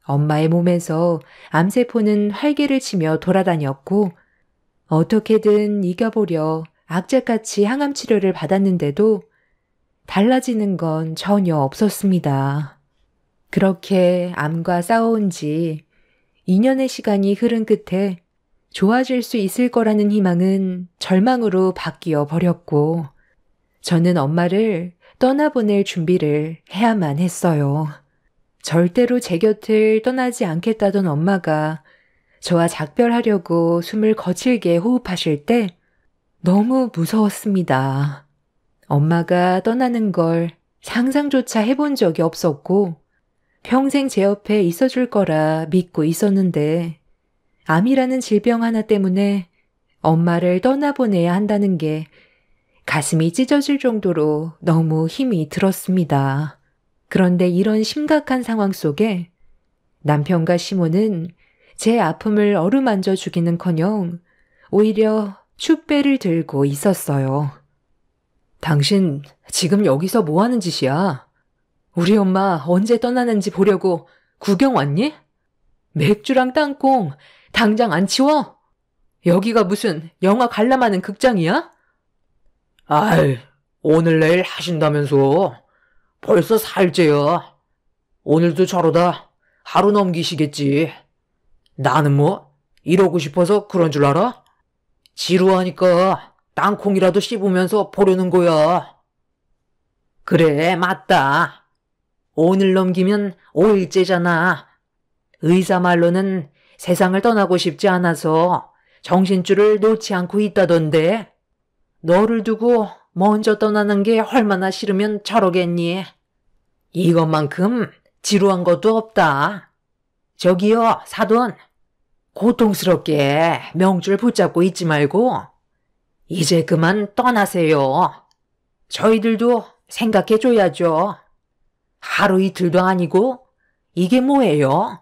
엄마의 몸에서 암세포는 활개를 치며 돌아다녔고 어떻게든 이겨보려 악착같이 항암 치료를 받았는데도 달라지는 건 전혀 없었습니다. 그렇게 암과 싸워온 지 2년의 시간이 흐른 끝에 좋아질 수 있을 거라는 희망은 절망으로 바뀌어 버렸고 저는 엄마를 떠나보낼 준비를 해야만 했어요. 절대로 제 곁을 떠나지 않겠다던 엄마가 저와 작별하려고 숨을 거칠게 호흡하실 때 너무 무서웠습니다. 엄마가 떠나는 걸 상상조차 해본 적이 없었고 평생 제 옆에 있어줄 거라 믿고 있었는데 암이라는 질병 하나 때문에 엄마를 떠나보내야 한다는 게 가슴이 찢어질 정도로 너무 힘이 들었습니다. 그런데 이런 심각한 상황 속에 남편과 시모는 제 아픔을 어루만져 주기는커녕 오히려 축배를 들고 있었어요. 당신 지금 여기서 뭐 하는 짓이야? 우리 엄마 언제 떠나는지 보려고 구경 왔니? 맥주랑 땅콩 당장 안 치워? 여기가 무슨 영화 관람하는 극장이야? 아이, 오늘 내일 하신다면서. 벌써 4일째야. 오늘도 저러다 하루 넘기시겠지. 나는 뭐 이러고 싶어서 그런 줄 알아? 지루하니까 땅콩이라도 씹으면서 보려는 거야. 그래, 맞다. 오늘 넘기면 5일째잖아. 의사 말로는 세상을 떠나고 싶지 않아서 정신줄을 놓지 않고 있다던데. 너를 두고 먼저 떠나는 게 얼마나 싫으면 저러겠니? 이것만큼 지루한 것도 없다. 저기요, 사돈. 고통스럽게 명줄 붙잡고 있지 말고 이제 그만 떠나세요. 저희들도 생각해줘야죠. 하루 이틀도 아니고 이게 뭐예요?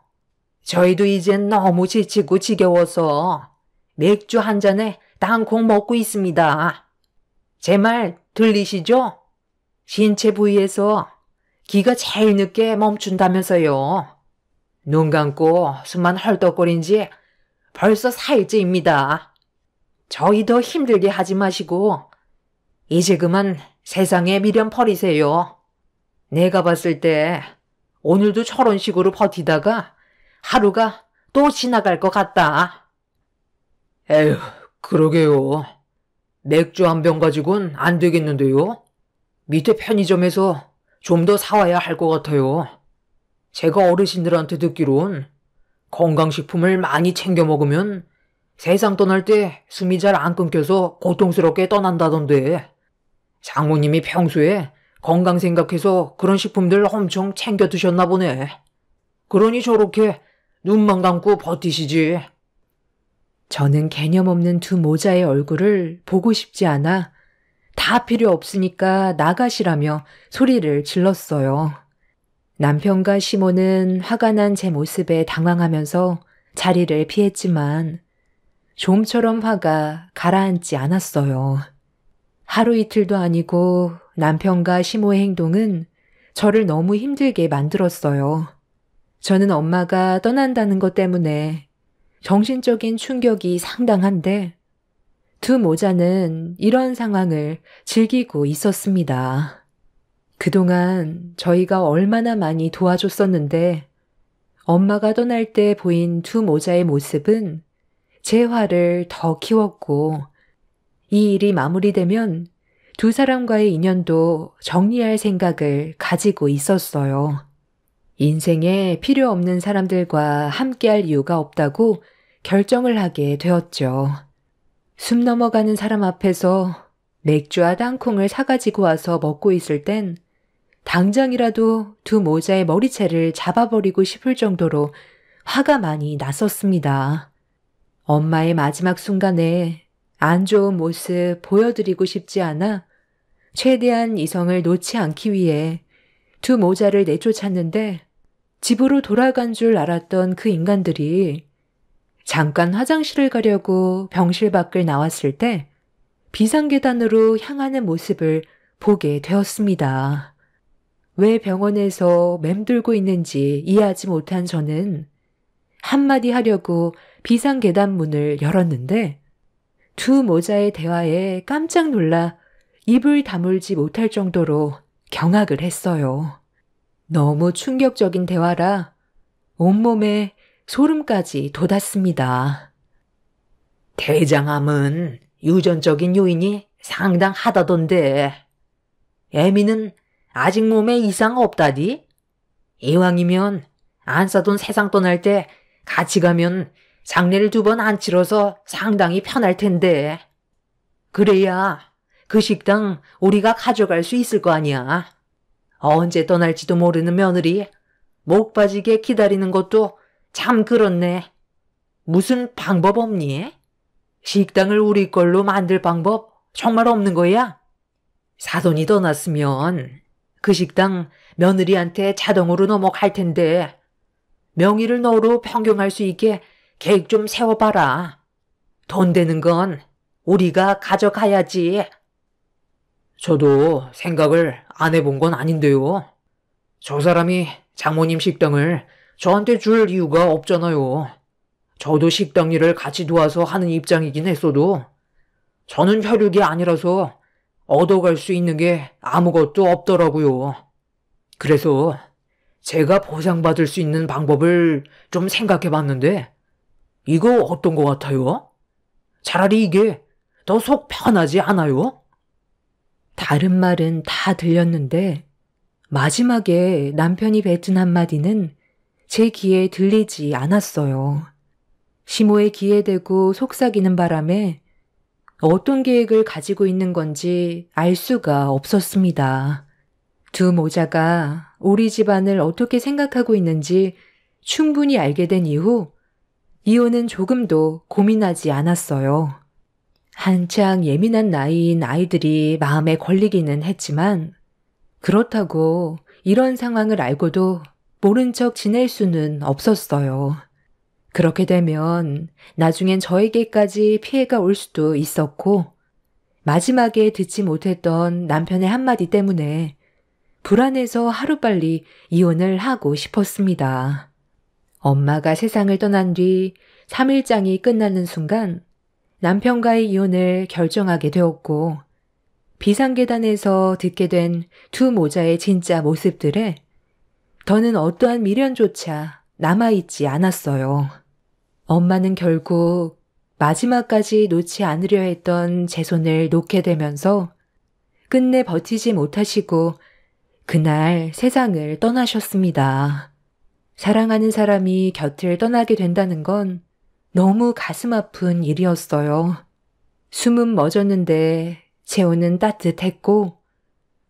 저희도 이젠 너무 지치고 지겨워서 맥주 한 잔에 땅콩 먹고 있습니다. 제 말 들리시죠? 신체 부위에서 기가 제일 늦게 멈춘다면서요. 눈 감고 숨만 헐떡거린 지 벌써 4일째입니다. 저희 더 힘들게 하지 마시고 이제 그만 세상에 미련 버리세요. 내가 봤을 때 오늘도 저런 식으로 버티다가 하루가 또 지나갈 것 같다. 에휴, 그러게요. 맥주 한 병 가지고는 안 되겠는데요. 밑에 편의점에서 좀 더 사와야 할 것 같아요. 제가 어르신들한테 듣기론 건강식품을 많이 챙겨 먹으면 세상 떠날 때 숨이 잘 안 끊겨서 고통스럽게 떠난다던데. 장모님이 평소에 건강 생각해서 그런 식품들 엄청 챙겨 드셨나 보네. 그러니 저렇게 눈만 감고 버티시지. 저는 개념 없는 두 모자의 얼굴을 보고 싶지 않아 다 필요 없으니까 나가시라며 소리를 질렀어요. 남편과 시모는 화가 난 제 모습에 당황하면서 자리를 피했지만 좀처럼 화가 가라앉지 않았어요. 하루 이틀도 아니고 남편과 시모의 행동은 저를 너무 힘들게 만들었어요. 저는 엄마가 떠난다는 것 때문에 정신적인 충격이 상당한데 두 모자는 이런 상황을 즐기고 있었습니다. 그동안 저희가 얼마나 많이 도와줬었는데 엄마가 떠날 때 보인 두 모자의 모습은 제 화를 더 키웠고 이 일이 마무리되면 두 사람과의 인연도 정리할 생각을 가지고 있었어요. 인생에 필요 없는 사람들과 함께할 이유가 없다고 결정을 하게 되었죠. 숨 넘어가는 사람 앞에서 맥주와 땅콩을 사가지고 와서 먹고 있을 땐 당장이라도 두 모자의 머리채를 잡아버리고 싶을 정도로 화가 많이 났었습니다. 엄마의 마지막 순간에 안 좋은 모습 보여드리고 싶지 않아 최대한 이성을 놓지 않기 위해 두 모자를 내쫓았는데 집으로 돌아간 줄 알았던 그 인간들이 잠깐 화장실을 가려고 병실 밖을 나왔을 때 비상계단으로 향하는 모습을 보게 되었습니다. 왜 병원에서 맴돌고 있는지 이해하지 못한 저는 한마디 하려고 비상계단 문을 열었는데 두 모자의 대화에 깜짝 놀라 입을 다물지 못할 정도로 경악을 했어요. 너무 충격적인 대화라 온몸에 소름까지 돋았습니다. 대장암은 유전적인 요인이 상당하다던데 애미는 아직 몸에 이상 없다디? 이왕이면 안 싸돈 세상 떠날 때 같이 가면 장례를 2번 안 치러서 상당히 편할 텐데. 그래야 그 식당 우리가 가져갈 수 있을 거 아니야. 언제 떠날지도 모르는 며느리 목 빠지게 기다리는 것도 참 그렇네. 무슨 방법 없니? 식당을 우리 걸로 만들 방법 정말 없는 거야? 사돈이 떠났으면 그 식당 며느리한테 자동으로 넘어갈 텐데 명의를 너로 변경할 수 있게 계획 좀 세워봐라. 돈 되는 건 우리가 가져가야지. 저도 생각을 안 해본 건 아닌데요. 저 사람이 장모님 식당을 저한테 줄 이유가 없잖아요. 저도 식당 일을 같이 도와서 하는 입장이긴 했어도 저는 혈육이 아니라서 얻어갈 수 있는 게 아무것도 없더라고요. 그래서 제가 보상받을 수 있는 방법을 좀 생각해 봤는데 이거 어떤 것 같아요? 차라리 이게 더 속 편하지 않아요? 다른 말은 다 들렸는데 마지막에 남편이 뱉은 한마디는 제 귀에 들리지 않았어요. 시모의 귀에 대고 속삭이는 바람에 어떤 계획을 가지고 있는 건지 알 수가 없었습니다. 두 모자가 우리 집안을 어떻게 생각하고 있는지 충분히 알게 된 이후 이혼은 조금도 고민하지 않았어요. 한창 예민한 나이인 아이들이 마음에 걸리기는 했지만 그렇다고 이런 상황을 알고도 모른 척 지낼 수는 없었어요. 그렇게 되면 나중엔 저에게까지 피해가 올 수도 있었고 마지막에 듣지 못했던 남편의 한마디 때문에 불안해서 하루빨리 이혼을 하고 싶었습니다. 엄마가 세상을 떠난 뒤 3일장이 끝나는 순간 남편과의 이혼을 결정하게 되었고 비상계단에서 듣게 된 두 모자의 진짜 모습들에 더는 어떠한 미련조차 남아있지 않았어요. 엄마는 결국 마지막까지 놓지 않으려 했던 제 손을 놓게 되면서 끝내 버티지 못하시고 그날 세상을 떠나셨습니다. 사랑하는 사람이 곁을 떠나게 된다는 건 너무 가슴 아픈 일이었어요. 숨은 멎었는데 재혼은 따뜻했고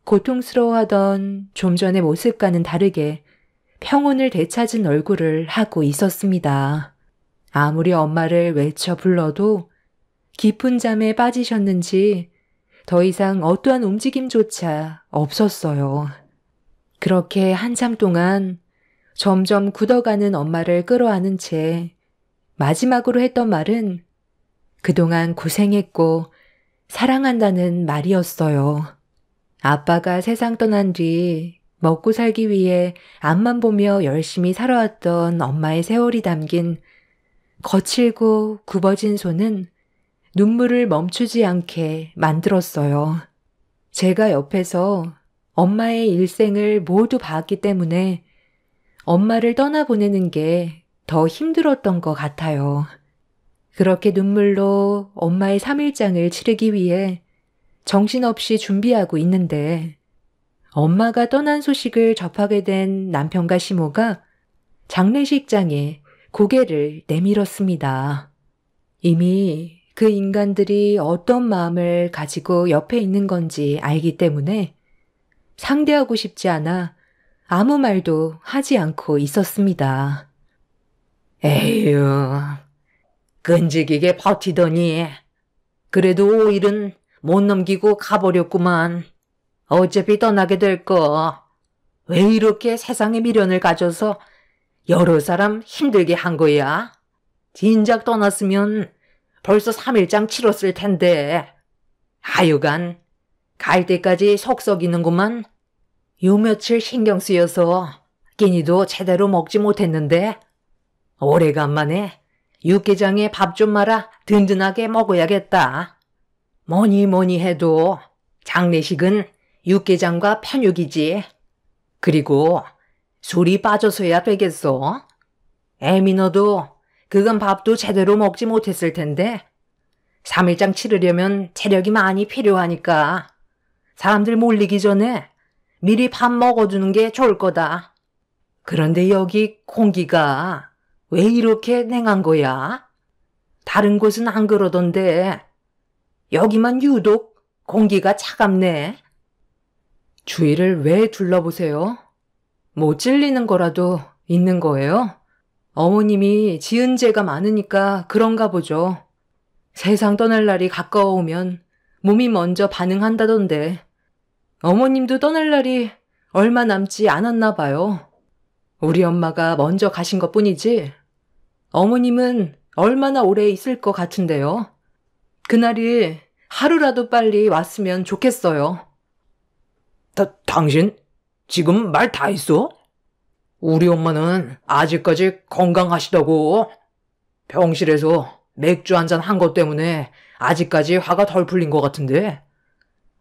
고통스러워하던 좀 전의 모습과는 다르게 평온을 되찾은 얼굴을 하고 있었습니다. 아무리 엄마를 외쳐 불러도 깊은 잠에 빠지셨는지 더 이상 어떠한 움직임조차 없었어요. 그렇게 한참 동안 점점 굳어가는 엄마를 끌어안은 채 마지막으로 했던 말은 그동안 고생했고 사랑한다는 말이었어요. 아빠가 세상 떠난 뒤 먹고 살기 위해 앞만 보며 열심히 살아왔던 엄마의 세월이 담긴 거칠고 굽어진 손은 눈물을 멈추지 않게 만들었어요. 제가 옆에서 엄마의 일생을 모두 봤기 때문에 엄마를 떠나보내는 게 더 힘들었던 것 같아요. 그렇게 눈물로 엄마의 3일장을 치르기 위해 정신없이 준비하고 있는데 엄마가 떠난 소식을 접하게 된 남편과 시모가 장례식장에 고개를 내밀었습니다. 이미 그 인간들이 어떤 마음을 가지고 옆에 있는 건지 알기 때문에 상대하고 싶지 않아 아무 말도 하지 않고 있었습니다. 에휴, 끈질기게 버티더니 그래도 5일은 못 넘기고 가버렸구만. 어차피 떠나게 될 거. 왜 이렇게 세상에 미련을 가져서 여러 사람 힘들게 한 거야? 진작 떠났으면 벌써 3일장 치렀을 텐데. 하여간 갈 때까지 속 썩이는구만. 요 며칠 신경 쓰여서 끼니도 제대로 먹지 못했는데 오래간만에 육개장에 밥 좀 말아 든든하게 먹어야겠다. 뭐니 해도 장례식은 육개장과 편육이지. 그리고 술이 빠져서야 되겠어. 애미 너도 그건 밥도 제대로 먹지 못했을 텐데 3일장 치르려면 체력이 많이 필요하니까 사람들 몰리기 전에 미리 밥 먹어두는 게 좋을 거다. 그런데 여기 공기가 왜 이렇게 냉한 거야? 다른 곳은 안 그러던데 여기만 유독 공기가 차갑네. 주위를 왜 둘러보세요? 뭐 찔리는 거라도 있는 거예요? 어머님이 지은 죄가 많으니까 그런가 보죠. 세상 떠날 날이 가까워오면 몸이 먼저 반응한다던데 어머님도 떠날 날이 얼마 남지 않았나 봐요. 우리 엄마가 먼저 가신 것뿐이지 어머님은 얼마나 오래 있을 것 같은데요. 그날이 하루라도 빨리 왔으면 좋겠어요. 당신 지금 말 다 했어? 우리 엄마는 아직까지 건강하시다고. 병실에서 맥주 한잔 한 것 때문에 아직까지 화가 덜 풀린 것 같은데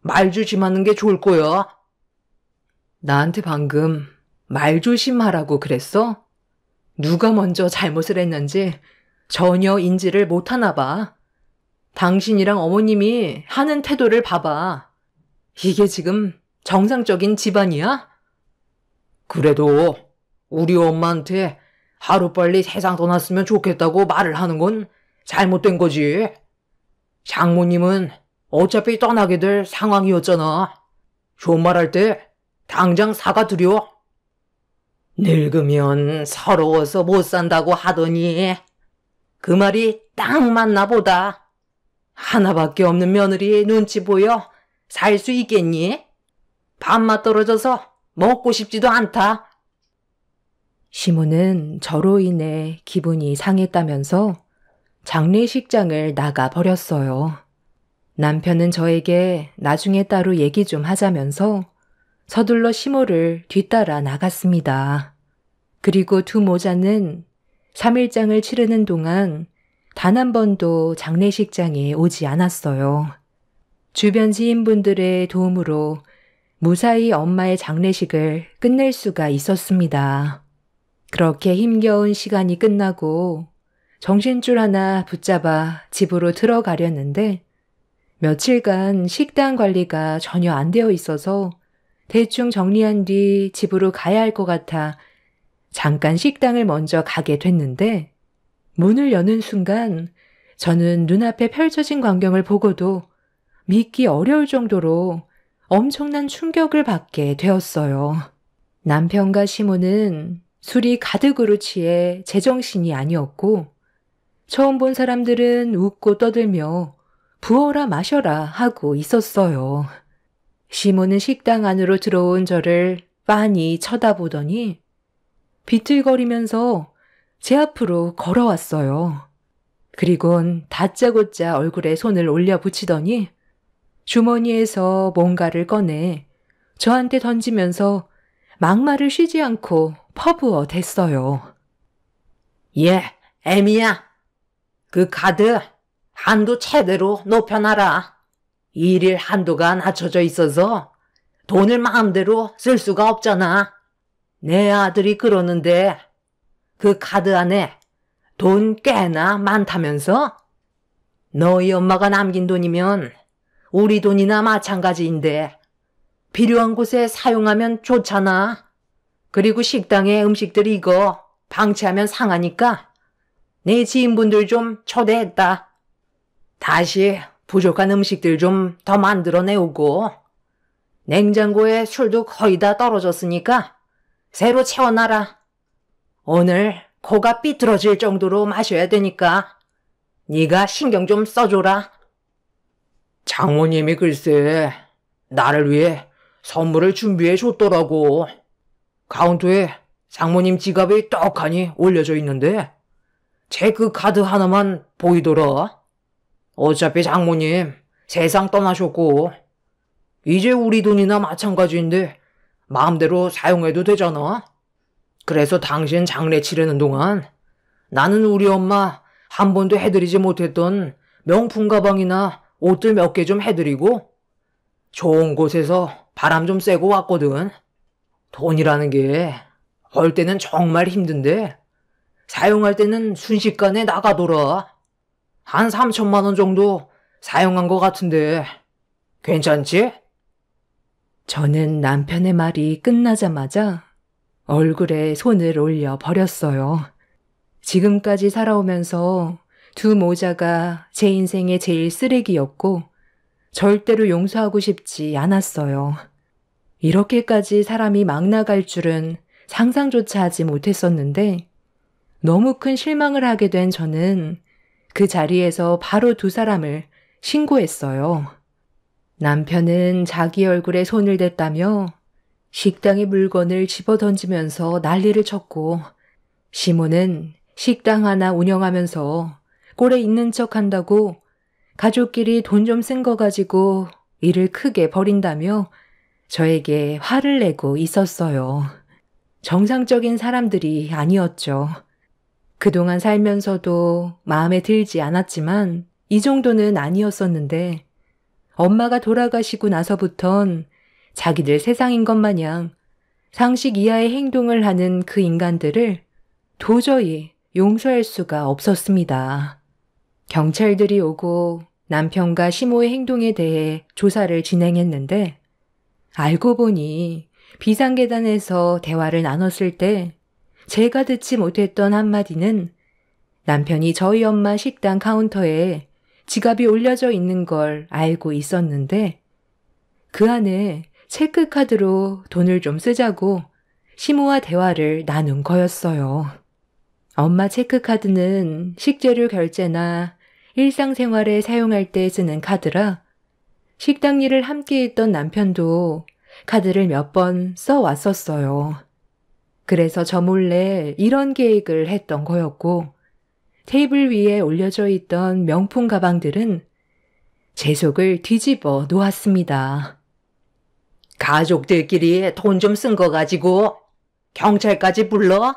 말 조심하는 게 좋을 거야. 나한테 방금 말 조심하라고 그랬어? 누가 먼저 잘못을 했는지 전혀 인지를 못하나 봐. 당신이랑 어머님이 하는 태도를 봐봐. 이게 지금 정상적인 집안이야? 그래도 우리 엄마한테 하루빨리 세상 떠났으면 좋겠다고 말을 하는 건 잘못된 거지. 장모님은 어차피 떠나게 될 상황이었잖아. 존말할 때 당장 사과드려. 늙으면 서러워서 못 산다고 하더니 그 말이 딱 맞나 보다. 하나밖에 없는 며느리 눈치 보여 살 수 있겠니? 밥맛 떨어져서 먹고 싶지도 않다. 시모는 저로 인해 기분이 상했다면서 장례식장을 나가 버렸어요. 남편은 저에게 나중에 따로 얘기 좀 하자면서 서둘러 시모를 뒤따라 나갔습니다. 그리고 두 모자는 3일장을 치르는 동안 단 한 번도 장례식장에 오지 않았어요. 주변 지인분들의 도움으로 무사히 엄마의 장례식을 끝낼 수가 있었습니다. 그렇게 힘겨운 시간이 끝나고 정신줄 하나 붙잡아 집으로 들어가려는데 며칠간 식당 관리가 전혀 안 되어 있어서 대충 정리한 뒤 집으로 가야 할 것 같아 잠깐 식당을 먼저 가게 됐는데 문을 여는 순간 저는 눈앞에 펼쳐진 광경을 보고도 믿기 어려울 정도로 엄청난 충격을 받게 되었어요. 남편과 시모는 술이 가득으로 취해 제정신이 아니었고 처음 본 사람들은 웃고 떠들며 부어라 마셔라 하고 있었어요. 시모는 식당 안으로 들어온 저를 빤히 쳐다보더니 비틀거리면서 제 앞으로 걸어왔어요. 그리곤 다짜고짜 얼굴에 손을 올려 붙이더니 주머니에서 뭔가를 꺼내 저한테 던지면서 막말을 쉬지 않고 퍼부어 댔어요. 예, 애미야. 그 카드 한도 최대로 높여놔라. 일일 한도가 낮춰져 있어서 돈을 마음대로 쓸 수가 없잖아. 내 아들이 그러는데 그 카드 안에 돈 꽤나 많다면서? 너희 엄마가 남긴 돈이면 우리 돈이나 마찬가지인데 필요한 곳에 사용하면 좋잖아. 그리고 식당에 음식들 이거 방치하면 상하니까 내 지인분들 좀 초대했다. 다시 부족한 음식들 좀 더 만들어내오고 냉장고에 술도 거의 다 떨어졌으니까 새로 채워놔라. 오늘 코가 삐뚤어질 정도로 마셔야 되니까 네가 신경 좀 써줘라. 장모님이 글쎄 나를 위해 선물을 준비해 줬더라고. 카운터에 장모님 지갑이 떡하니 올려져 있는데 체크 카드 하나만 보이더라. 어차피 장모님 세상 떠나셨고 이제 우리 돈이나 마찬가지인데 마음대로 사용해도 되잖아. 그래서 당신 장례 치르는 동안 나는 우리 엄마 한 번도 해드리지 못했던 명품 가방이나 옷들 몇 개 좀 해드리고 좋은 곳에서 바람 좀 쐬고 왔거든. 돈이라는 게 벌 때는 정말 힘든데 사용할 때는 순식간에 나가더라. 한 3천만 원 정도 사용한 것 같은데 괜찮지? 저는 남편의 말이 끝나자마자 얼굴에 손을 올려 버렸어요. 지금까지 살아오면서 두 모자가 제 인생의 제일 쓰레기였고 절대로 용서하고 싶지 않았어요. 이렇게까지 사람이 막 나갈 줄은 상상조차 하지 못했었는데 너무 큰 실망을 하게 된 저는 그 자리에서 바로 두 사람을 신고했어요. 남편은 자기 얼굴에 손을 댔다며 식당의 물건을 집어던지면서 난리를 쳤고 시모는 식당 하나 운영하면서 꼴에 있는 척 한다고 가족끼리 돈 좀 쓴 거 가지고 일을 크게 벌인다며 저에게 화를 내고 있었어요. 정상적인 사람들이 아니었죠. 그동안 살면서도 마음에 들지 않았지만 이 정도는 아니었었는데 엄마가 돌아가시고 나서부턴 자기들 세상인 것 마냥 상식 이하의 행동을 하는 그 인간들을 도저히 용서할 수가 없었습니다. 경찰들이 오고 남편과 시모의 행동에 대해 조사를 진행했는데 알고 보니 비상계단에서 대화를 나눴을 때 제가 듣지 못했던 한마디는 남편이 저희 엄마 식당 카운터에 지갑이 올려져 있는 걸 알고 있었는데 그 안에 체크카드로 돈을 좀 쓰자고 시모와 대화를 나눈 거였어요. 엄마 체크카드는 식재료 결제나 일상생활에 사용할 때 쓰는 카드라 식당 일을 함께 했던 남편도 카드를 몇 번 써왔었어요. 그래서 저 몰래 이런 계획을 했던 거였고 테이블 위에 올려져 있던 명품 가방들은 제 속을 뒤집어 놓았습니다. 가족들끼리 돈 좀 쓴 거 가지고 경찰까지 불러?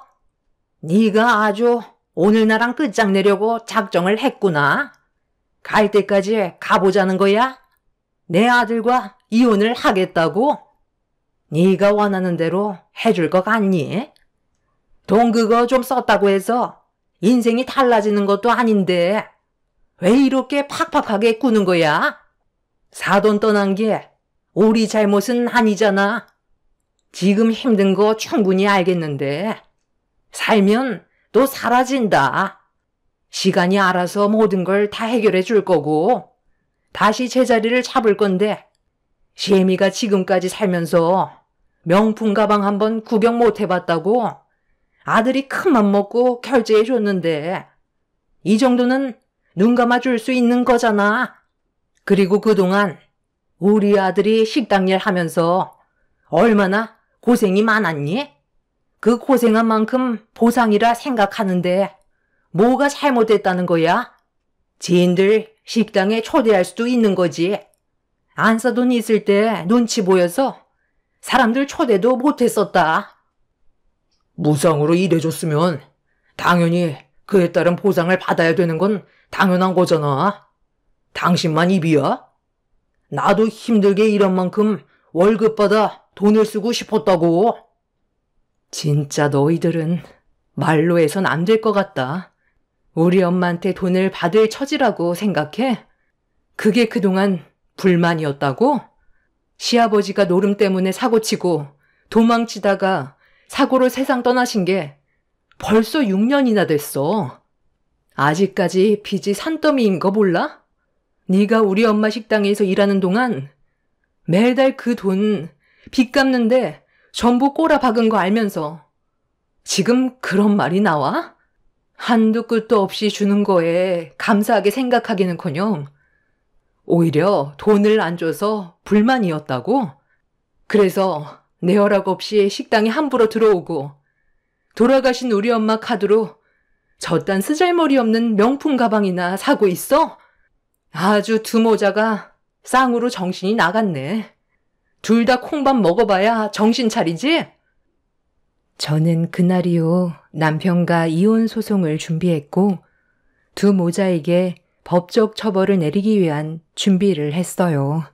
네가 아주 오늘 나랑 끝장내려고 작정을 했구나. 갈 때까지 가보자는 거야? 내 아들과 이혼을 하겠다고? 네가 원하는 대로 해줄 것 같니? 돈 그거 좀 썼다고 해서 인생이 달라지는 것도 아닌데 왜 이렇게 팍팍하게 꾸는 거야? 사돈 떠난 게 우리 잘못은 아니잖아. 지금 힘든 거 충분히 알겠는데 살면 또 사라진다. 시간이 알아서 모든 걸 다 해결해 줄 거고 다시 제자리를 잡을 건데 시애미가 지금까지 살면서 명품 가방 한번 구경 못 해봤다고 아들이 큰맘 먹고 결제해 줬는데 이 정도는 눈 감아줄 수 있는 거잖아. 그리고 그동안 우리 아들이 식당 일 하면서 얼마나 고생이 많았니? 그 고생한 만큼 보상이라 생각하는데 뭐가 잘못됐다는 거야? 지인들 식당에 초대할 수도 있는 거지. 안 써돈 있을 때 눈치 보여서 사람들 초대도 못했었다. 무상으로 일해줬으면 당연히 그에 따른 보상을 받아야 되는 건 당연한 거잖아. 당신만 입이야? 나도 힘들게 일한 만큼 월급 받아 돈을 쓰고 싶었다고. 진짜 너희들은 말로 해선 안 될 것 같다. 우리 엄마한테 돈을 받을 처지라고 생각해? 그게 그동안 불만이었다고? 시아버지가 노름 때문에 사고치고 도망치다가 사고로 세상 떠나신 게 벌써 6년이나 됐어. 아직까지 빚이 산더미인 거 몰라? 네가 우리 엄마 식당에서 일하는 동안 매달 그 돈 빚 갚는데 전부 꼬라 박은 거 알면서 지금 그런 말이 나와? 한두 끝도 없이 주는 거에 감사하게 생각하기는커녕 오히려 돈을 안 줘서 불만이었다고? 그래서 내 허락 없이 식당에 함부로 들어오고 돌아가신 우리 엄마 카드로 저딴 쓰잘머리 없는 명품 가방이나 사고 있어? 아주 두 모자가 쌍으로 정신이 나갔네. 둘 다 콩밥 먹어봐야 정신 차리지? 저는 그날 이후 남편과 이혼 소송을 준비했고 두 모자에게 법적 처벌을 내리기 위한 준비를 했어요.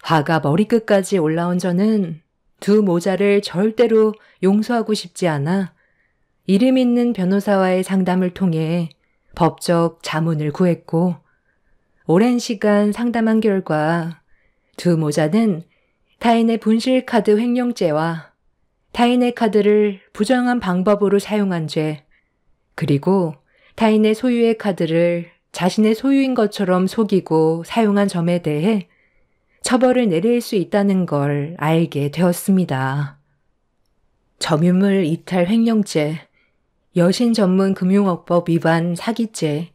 화가 머리끝까지 올라온 저는 두 모자를 절대로 용서하고 싶지 않아 이름 있는 변호사와의 상담을 통해 법적 자문을 구했고 오랜 시간 상담한 결과 두 모자는 타인의 분실카드 횡령죄와 타인의 카드를 부정한 방법으로 사용한 죄, 그리고 타인의 소유의 카드를 자신의 소유인 것처럼 속이고 사용한 점에 대해 처벌을 내릴 수 있다는 걸 알게 되었습니다. 점유물 이탈 횡령죄, 여신 전문 금융업법 위반 사기죄,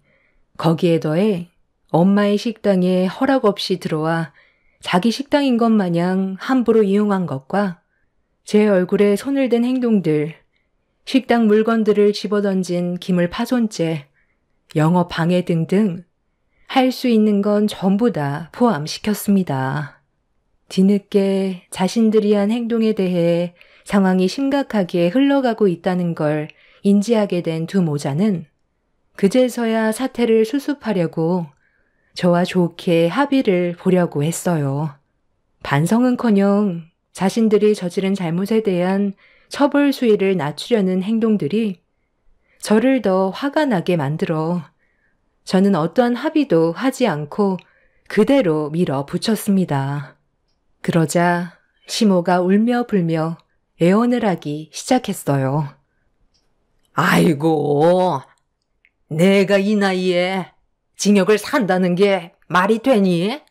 거기에 더해 엄마의 식당에 허락 없이 들어와 자기 식당인 것 마냥 함부로 이용한 것과 제 얼굴에 손을 댄 행동들, 식당 물건들을 집어던진 기물 파손죄, 영업 방해 등등 할 수 있는 건 전부 다 포함시켰습니다. 뒤늦게 자신들이 한 행동에 대해 상황이 심각하게 흘러가고 있다는 걸 인지하게 된 두 모자는 그제서야 사태를 수습하려고 저와 좋게 합의를 보려고 했어요. 반성은커녕 자신들이 저지른 잘못에 대한 처벌 수위를 낮추려는 행동들이 저를 더 화가 나게 만들어 저는 어떠한 합의도 하지 않고 그대로 밀어붙였습니다. 그러자 시모가 울며 불며 애원을 하기 시작했어요. 아이고, 내가 이 나이에 징역을 산다는 게 말이 되니?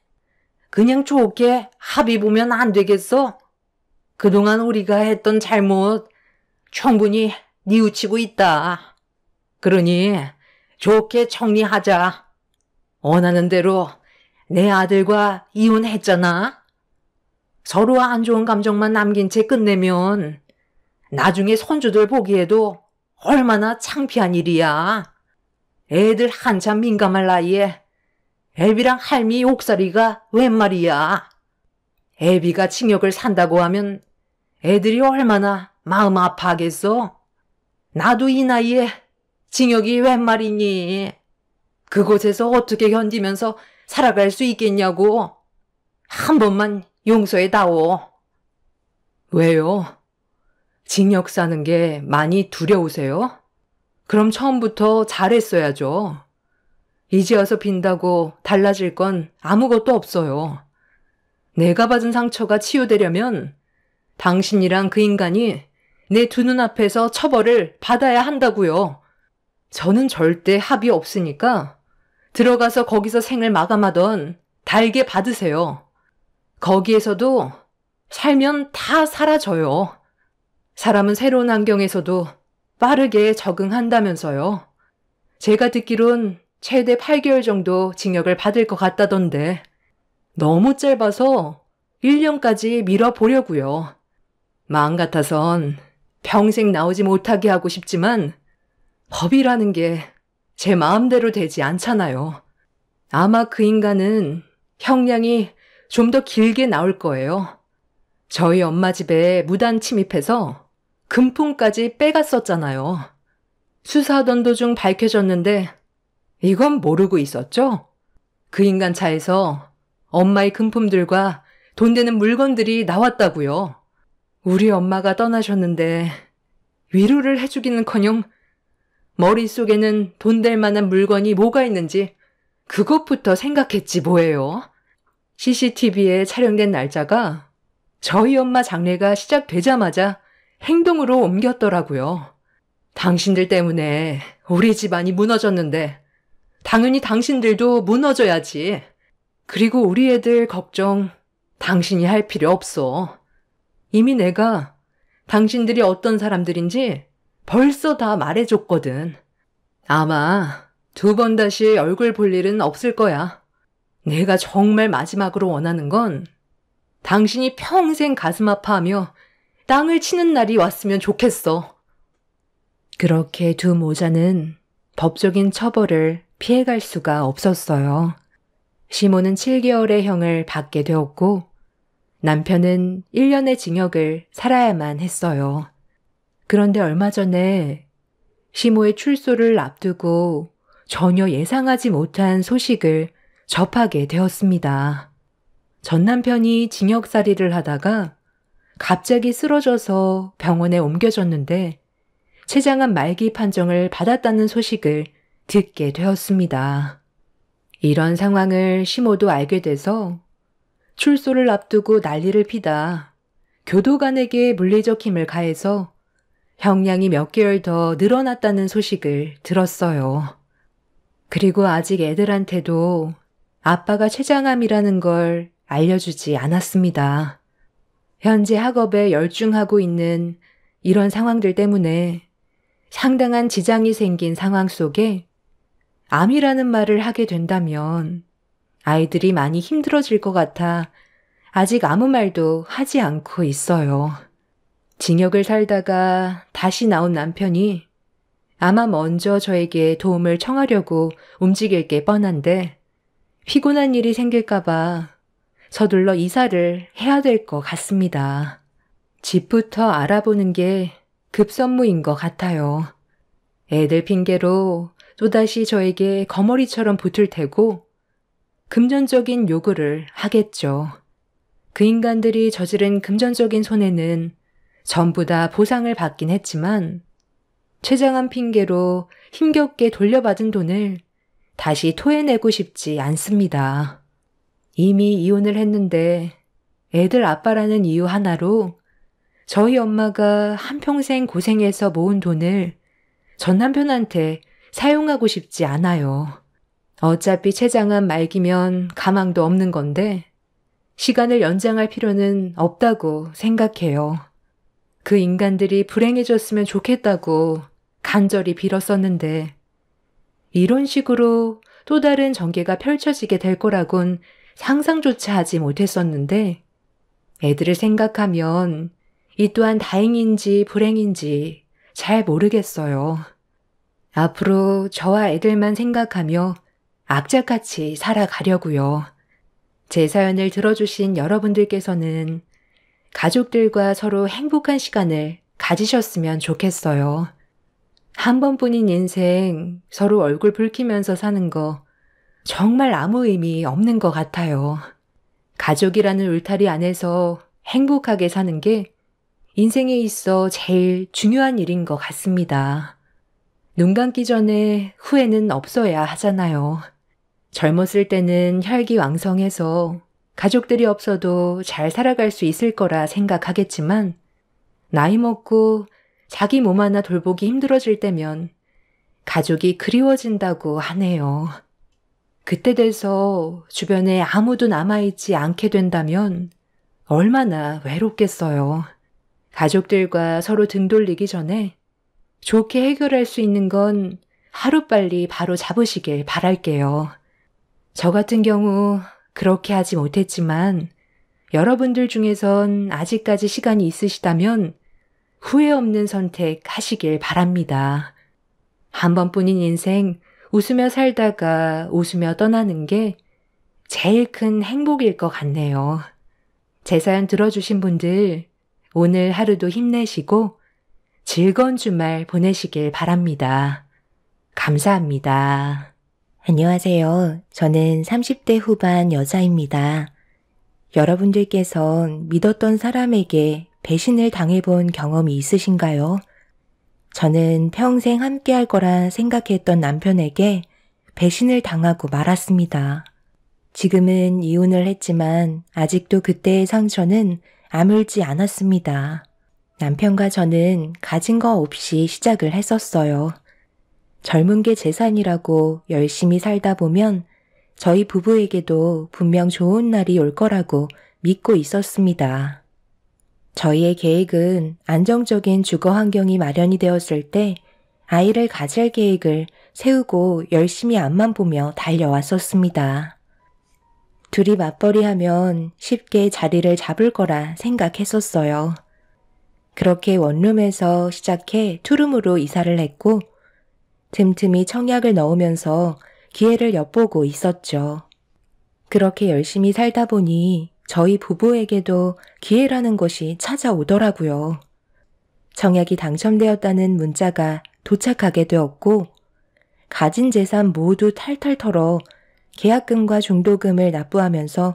그냥 좋게 합의 보면 안 되겠어? 그동안 우리가 했던 잘못 충분히 뉘우치고 있다. 그러니 좋게 정리하자. 원하는 대로 내 아들과 이혼했잖아. 서로 안 좋은 감정만 남긴 채 끝내면 나중에 손주들 보기에도 얼마나 창피한 일이야. 애들 한참 민감할 나이에 애비랑 할미 욕설이가 웬 말이야. 애비가 징역을 산다고 하면 애들이 얼마나 마음 아파하겠어? 나도 이 나이에 징역이 웬 말이니? 그곳에서 어떻게 견디면서 살아갈 수 있겠냐고. 한 번만 용서해다오. 왜요? 징역 사는 게 많이 두려우세요? 그럼 처음부터 잘했어야죠. 이제 와서 빈다고 달라질 건 아무것도 없어요. 내가 받은 상처가 치유되려면 당신이랑 그 인간이 내 두 눈앞에서 처벌을 받아야 한다고요. 저는 절대 합의 없으니까 들어가서 거기서 생을 마감하던 달게 받으세요. 거기에서도 살면 다 사라져요. 사람은 새로운 환경에서도 빠르게 적응한다면서요. 제가 듣기론 최대 8개월 정도 징역을 받을 것 같다던데 너무 짧아서 1년까지 밀어보려고요. 마음 같아선 평생 나오지 못하게 하고 싶지만 법이라는 게 제 마음대로 되지 않잖아요. 아마 그 인간은 형량이 좀 더 길게 나올 거예요. 저희 엄마 집에 무단 침입해서 금품까지 빼갔었잖아요. 수사하던 도중 밝혀졌는데 이건 모르고 있었죠? 그 인간 차에서 엄마의 금품들과 돈 되는 물건들이 나왔다고요. 우리 엄마가 떠나셨는데 위로를 해주기는커녕 머릿속에는 돈 될 만한 물건이 뭐가 있는지 그것부터 생각했지 뭐예요. CCTV에 촬영된 날짜가 저희 엄마 장례가 시작되자마자 행동으로 옮겼더라고요. 당신들 때문에 우리 집안이 무너졌는데 당연히 당신들도 무너져야지. 그리고 우리 애들 걱정 당신이 할 필요 없어. 이미 내가 당신들이 어떤 사람들인지 벌써 다 말해줬거든. 아마 2번 다시 얼굴 볼 일은 없을 거야. 내가 정말 마지막으로 원하는 건 당신이 평생 가슴 아파하며 땅을 치는 날이 왔으면 좋겠어. 그렇게 두 모자는 법적인 처벌을 피해갈 수가 없었어요. 시모는 7개월의 형을 받게 되었고 남편은 1년의 징역을 살아야만 했어요. 그런데 얼마 전에 시모의 출소를 앞두고 전혀 예상하지 못한 소식을 접하게 되었습니다. 전 남편이 징역살이를 하다가 갑자기 쓰러져서 병원에 옮겨졌는데 췌장암 말기 판정을 받았다는 소식을 듣게 되었습니다. 이런 상황을 시모도 알게 돼서 출소를 앞두고 난리를 피다 교도관에게 물리적 힘을 가해서 형량이 몇 개월 더 늘어났다는 소식을 들었어요. 그리고 아직 애들한테도 아빠가 췌장암이라는 걸 알려주지 않았습니다. 현재 학업에 열중하고 있는 이런 상황들 때문에 상당한 지장이 생긴 상황 속에 암이라는 말을 하게 된다면 아이들이 많이 힘들어질 것 같아 아직 아무 말도 하지 않고 있어요. 징역을 살다가 다시 나온 남편이 아마 먼저 저에게 도움을 청하려고 움직일 게 뻔한데 피곤한 일이 생길까봐 서둘러 이사를 해야 될 것 같습니다. 집부터 알아보는 게 급선무인 것 같아요. 애들 핑계로 또다시 저에게 거머리처럼 붙을 테고 금전적인 요구를 하겠죠. 그 인간들이 저지른 금전적인 손해는 전부 다 보상을 받긴 했지만 최장한 핑계로 힘겹게 돌려받은 돈을 다시 토해내고 싶지 않습니다. 이미 이혼을 했는데 애들 아빠라는 이유 하나로 저희 엄마가 한평생 고생해서 모은 돈을 전 남편한테 사용하고 싶지 않아요. 어차피 최장한 말기면 가망도 없는 건데 시간을 연장할 필요는 없다고 생각해요. 그 인간들이 불행해졌으면 좋겠다고 간절히 빌었었는데 이런 식으로 또 다른 전개가 펼쳐지게 될 거라곤 상상조차 하지 못했었는데 애들을 생각하면 이 또한 다행인지 불행인지 잘 모르겠어요. 앞으로 저와 애들만 생각하며 악착같이 살아가려고요. 제 사연을 들어주신 여러분들께서는 가족들과 서로 행복한 시간을 가지셨으면 좋겠어요. 한 번뿐인 인생 서로 얼굴 붉히면서 사는 거 정말 아무 의미 없는 것 같아요. 가족이라는 울타리 안에서 행복하게 사는 게 인생에 있어 제일 중요한 일인 것 같습니다. 눈 감기 전에 후회는 없어야 하잖아요. 젊었을 때는 혈기왕성해서 가족들이 없어도 잘 살아갈 수 있을 거라 생각하겠지만 나이 먹고 자기 몸 하나 돌보기 힘들어질 때면 가족이 그리워진다고 하네요. 그때 돼서 주변에 아무도 남아있지 않게 된다면 얼마나 외롭겠어요. 가족들과 서로 등 돌리기 전에 좋게 해결할 수 있는 건 하루빨리 바로 잡으시길 바랄게요. 저 같은 경우 그렇게 하지 못했지만 여러분들 중에선 아직까지 시간이 있으시다면 후회 없는 선택 하시길 바랍니다. 한 번뿐인 인생 웃으며 살다가 웃으며 떠나는 게 제일 큰 행복일 것 같네요. 제 사연 들어주신 분들 오늘 하루도 힘내시고 즐거운 주말 보내시길 바랍니다. 감사합니다. 안녕하세요. 저는 30대 후반 여자입니다. 여러분들께서 믿었던 사람에게 배신을 당해본 경험이 있으신가요? 저는 평생 함께할 거라 생각했던 남편에게 배신을 당하고 말았습니다. 지금은 이혼을 했지만 아직도 그때의 상처는 아물지 않았습니다. 남편과 저는 가진 거 없이 시작을 했었어요. 젊은 게 재산이라고 열심히 살다 보면 저희 부부에게도 분명 좋은 날이 올 거라고 믿고 있었습니다. 저희의 계획은 안정적인 주거 환경이 마련이 되었을 때 아이를 가질 계획을 세우고 열심히 앞만 보며 달려왔었습니다. 둘이 맞벌이하면 쉽게 자리를 잡을 거라 생각했었어요. 그렇게 원룸에서 시작해 투룸으로 이사를 했고 틈틈이 청약을 넣으면서 기회를 엿보고 있었죠. 그렇게 열심히 살다 보니 저희 부부에게도 기회라는 것이 찾아오더라고요. 청약이 당첨되었다는 문자가 도착하게 되었고 가진 재산 모두 탈탈 털어 계약금과 중도금을 납부하면서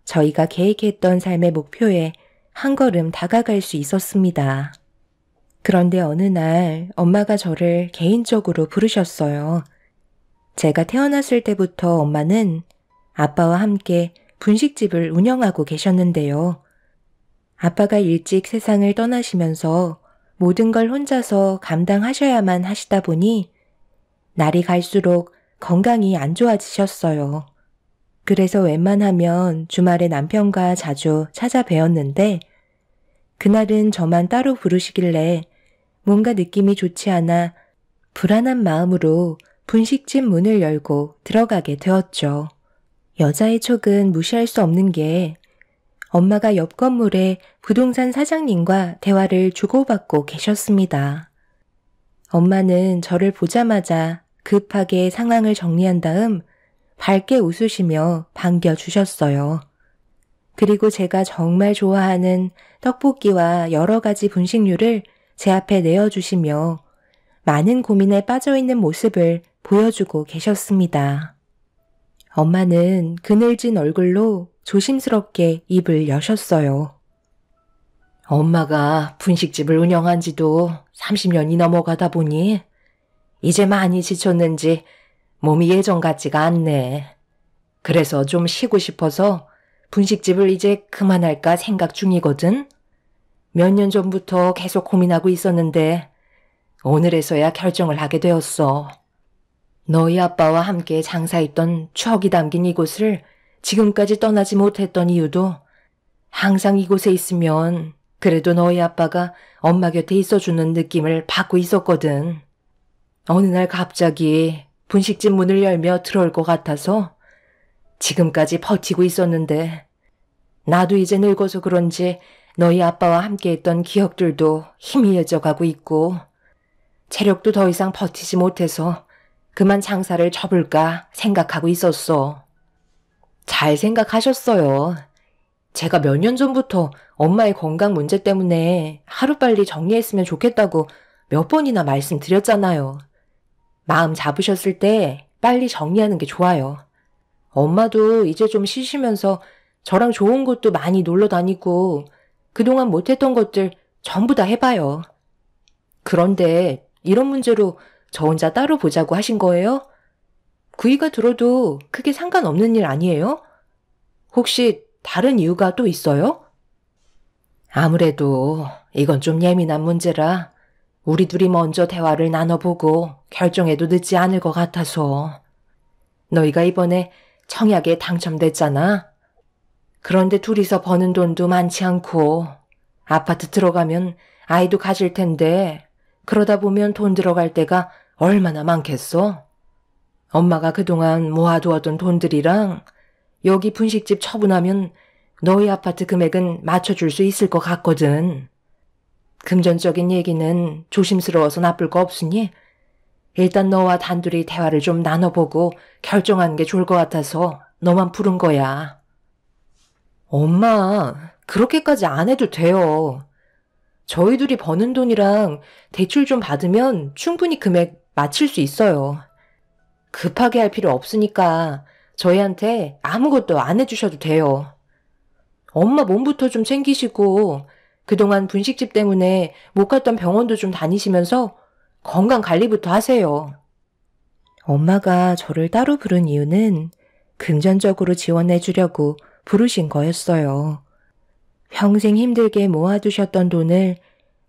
저희가 계획했던 삶의 목표에 한 걸음 다가갈 수 있었습니다. 그런데 어느 날 엄마가 저를 개인적으로 부르셨어요. 제가 태어났을 때부터 엄마는 아빠와 함께 분식집을 운영하고 계셨는데요. 아빠가 일찍 세상을 떠나시면서 모든 걸 혼자서 감당하셔야만 하시다 보니 날이 갈수록 건강이 안 좋아지셨어요. 그래서 웬만하면 주말에 남편과 자주 찾아뵈었는데 그날은 저만 따로 부르시길래 뭔가 느낌이 좋지 않아 불안한 마음으로 분식집 문을 열고 들어가게 되었죠. 여자의 촉은 무시할 수 없는 게 엄마가 옆 건물의 부동산 사장님과 대화를 주고받고 계셨습니다. 엄마는 저를 보자마자 급하게 상황을 정리한 다음 밝게 웃으시며 반겨주셨어요. 그리고 제가 정말 좋아하는 떡볶이와 여러 가지 분식류를 제 앞에 내어주시며 많은 고민에 빠져있는 모습을 보여주고 계셨습니다. 엄마는 그늘진 얼굴로 조심스럽게 입을 여셨어요. 엄마가 분식집을 운영한 지도 30년이 넘어가다 보니 이제 많이 지쳤는지 몸이 예전 같지가 않네. 그래서 좀 쉬고 싶어서 분식집을 이제 그만할까 생각 중이거든. 몇 년 전부터 계속 고민하고 있었는데 오늘에서야 결정을 하게 되었어. 너희 아빠와 함께 장사했던 추억이 담긴 이곳을 지금까지 떠나지 못했던 이유도 항상 이곳에 있으면 그래도 너희 아빠가 엄마 곁에 있어주는 느낌을 받고 있었거든. 어느 날 갑자기 분식집 문을 열며 들어올 것 같아서 지금까지 버티고 있었는데 나도 이제 늙어서 그런지 너희 아빠와 함께했던 기억들도 희미해져 가고 있고 체력도 더 이상 버티지 못해서 그만 장사를 접을까 생각하고 있었어. 잘 생각하셨어요. 제가 몇 년 전부터 엄마의 건강 문제 때문에 하루빨리 정리했으면 좋겠다고 몇 번이나 말씀드렸잖아요. 마음 잡으셨을 때 빨리 정리하는 게 좋아요. 엄마도 이제 좀 쉬시면서 저랑 좋은 곳도 많이 놀러 다니고 그동안 못했던 것들 전부 다 해봐요. 그런데 이런 문제로 저 혼자 따로 보자고 하신 거예요? 구이가 들어도 크게 상관없는 일 아니에요? 혹시 다른 이유가 또 있어요? 아무래도 이건 좀 예민한 문제라 우리 둘이 먼저 대화를 나눠보고 결정해도 늦지 않을 것 같아서. 너희가 이번에 청약에 당첨됐잖아. 그런데 둘이서 버는 돈도 많지 않고 아파트 들어가면 아이도 가질 텐데 그러다 보면 돈 들어갈 때가 얼마나 많겠어? 엄마가 그동안 모아두었던 돈들이랑 여기 분식집 처분하면 너희 아파트 금액은 맞춰줄 수 있을 것 같거든. 금전적인 얘기는 조심스러워서 나쁠 거 없으니 일단 너와 단둘이 대화를 좀 나눠보고 결정하는 게 좋을 것 같아서 너만 부른 거야. 엄마, 그렇게까지 안 해도 돼요. 저희 둘이 버는 돈이랑 대출 좀 받으면 충분히 금액 맞출 수 있어요. 급하게 할 필요 없으니까 저희한테 아무것도 안 해주셔도 돼요. 엄마 몸부터 좀 챙기시고 그동안 분식집 때문에 못 갔던 병원도 좀 다니시면서 건강 관리부터 하세요. 엄마가 저를 따로 부른 이유는 금전적으로 지원해 주려고 부르신 거였어요. 평생 힘들게 모아두셨던 돈을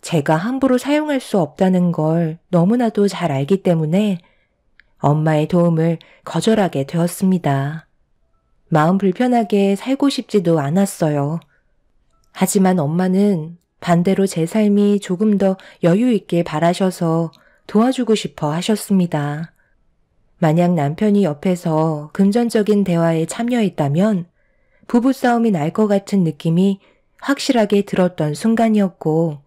제가 함부로 사용할 수 없다는 걸 너무나도 잘 알기 때문에 엄마의 도움을 거절하게 되었습니다. 마음 불편하게 살고 싶지도 않았어요. 하지만 엄마는 반대로 제 삶이 조금 더 여유 있길 바라셔서 도와주고 싶어 하셨습니다. 만약 남편이 옆에서 금전적인 대화에 참여했다면 부부싸움이 날 것 같은 느낌이 확실하게 들었던 순간이었고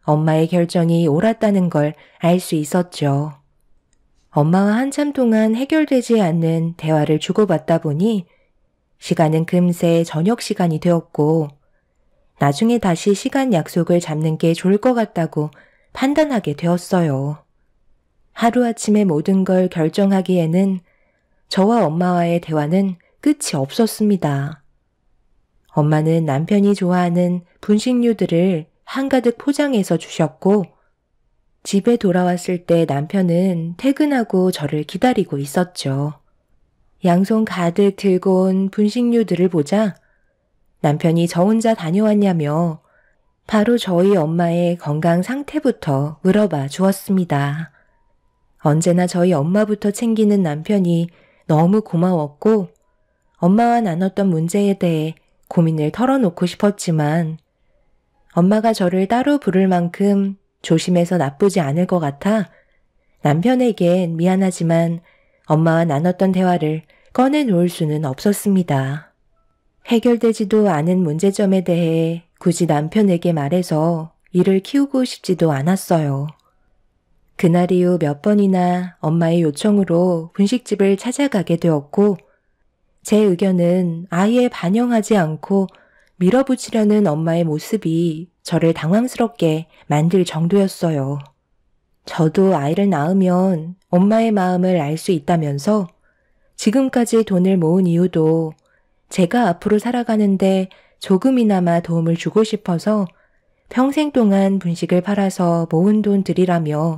엄마의 결정이 옳았다는 걸 알 수 있었죠. 엄마와 한참 동안 해결되지 않는 대화를 주고받다 보니 시간은 금세 저녁 시간이 되었고 나중에 다시 시간 약속을 잡는 게 좋을 것 같다고 판단하게 되었어요. 하루아침에 모든 걸 결정하기에는 저와 엄마와의 대화는 끝이 없었습니다. 엄마는 남편이 좋아하는 분식류들을 한가득 포장해서 주셨고 집에 돌아왔을 때 남편은 퇴근하고 저를 기다리고 있었죠. 양손 가득 들고 온 분식류들을 보자 남편이 저 혼자 다녀왔냐며 바로 저희 엄마의 건강 상태부터 물어봐 주었습니다. 언제나 저희 엄마부터 챙기는 남편이 너무 고마웠고 엄마와 나눴던 문제에 대해 고민을 털어놓고 싶었지만 엄마가 저를 따로 부를 만큼 조심해서 나쁘지 않을 것 같아 남편에겐 미안하지만 엄마와 나눴던 대화를 꺼내놓을 수는 없었습니다. 해결되지도 않은 문제점에 대해 굳이 남편에게 말해서 일을 키우고 싶지도 않았어요. 그날 이후 몇 번이나 엄마의 요청으로 분식집을 찾아가게 되었고 제 의견은 아예 반영하지 않고 밀어붙이려는 엄마의 모습이 저를 당황스럽게 만들 정도였어요. 저도 아이를 낳으면 엄마의 마음을 알 수 있다면서 지금까지 돈을 모은 이유도 제가 앞으로 살아가는데 조금이나마 도움을 주고 싶어서 평생 동안 분식을 팔아서 모은 돈들이라며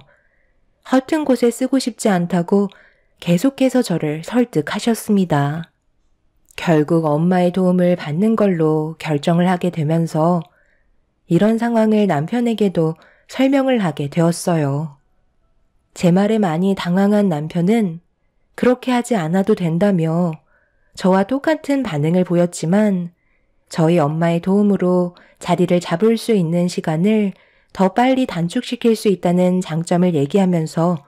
허튼 곳에 쓰고 싶지 않다고 계속해서 저를 설득하셨습니다. 결국 엄마의 도움을 받는 걸로 결정을 하게 되면서 이런 상황을 남편에게도 설명을 하게 되었어요. 제 말에 많이 당황한 남편은 그렇게 하지 않아도 된다며 저와 똑같은 반응을 보였지만 저희 엄마의 도움으로 자리를 잡을 수 있는 시간을 더 빨리 단축시킬 수 있다는 장점을 얘기하면서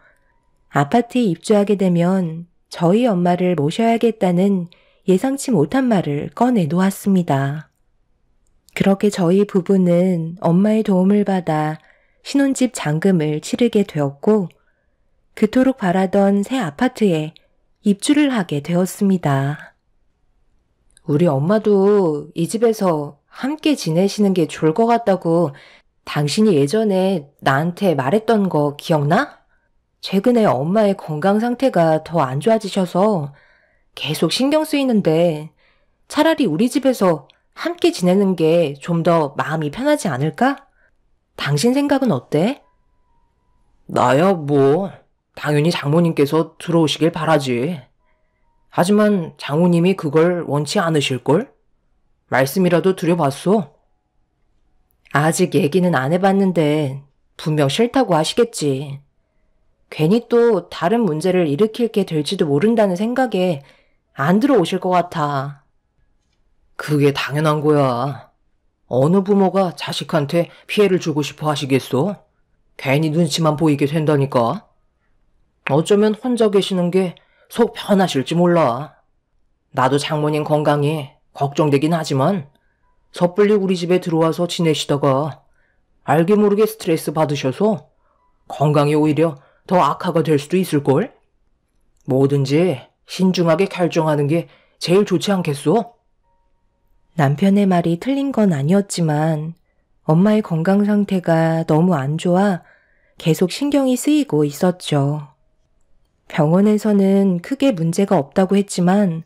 아파트에 입주하게 되면 저희 엄마를 모셔야겠다는 예상치 못한 말을 꺼내 놓았습니다. 그렇게 저희 부부는 엄마의 도움을 받아 신혼집 잔금을 치르게 되었고 그토록 바라던 새 아파트에 입주를 하게 되었습니다. 우리 엄마도 이 집에서 함께 지내시는 게 좋을 것 같다고 당신이 예전에 나한테 말했던 거 기억나? 최근에 엄마의 건강 상태가 더 안 좋아지셔서 계속 신경 쓰이는데 차라리 우리 집에서 함께 지내는 게 좀 더 마음이 편하지 않을까? 당신 생각은 어때? 나야 뭐 당연히 장모님께서 들어오시길 바라지. 하지만 장모님이 그걸 원치 않으실걸? 말씀이라도 드려봤소. 아직 얘기는 안 해봤는데 분명 싫다고 하시겠지. 괜히 또 다른 문제를 일으키게 될지도 모른다는 생각에 안 들어오실 것 같아. 그게 당연한 거야. 어느 부모가 자식한테 피해를 주고 싶어 하시겠소? 괜히 눈치만 보이게 된다니까. 어쩌면 혼자 계시는 게 속 편하실지 몰라. 나도 장모님 건강이 걱정되긴 하지만 섣불리 우리 집에 들어와서 지내시다가 알게 모르게 스트레스 받으셔서 건강이 오히려 더 악화가 될 수도 있을걸? 뭐든지 신중하게 결정하는 게 제일 좋지 않겠소? 남편의 말이 틀린 건 아니었지만 엄마의 건강 상태가 너무 안 좋아 계속 신경이 쓰이고 있었죠. 병원에서는 크게 문제가 없다고 했지만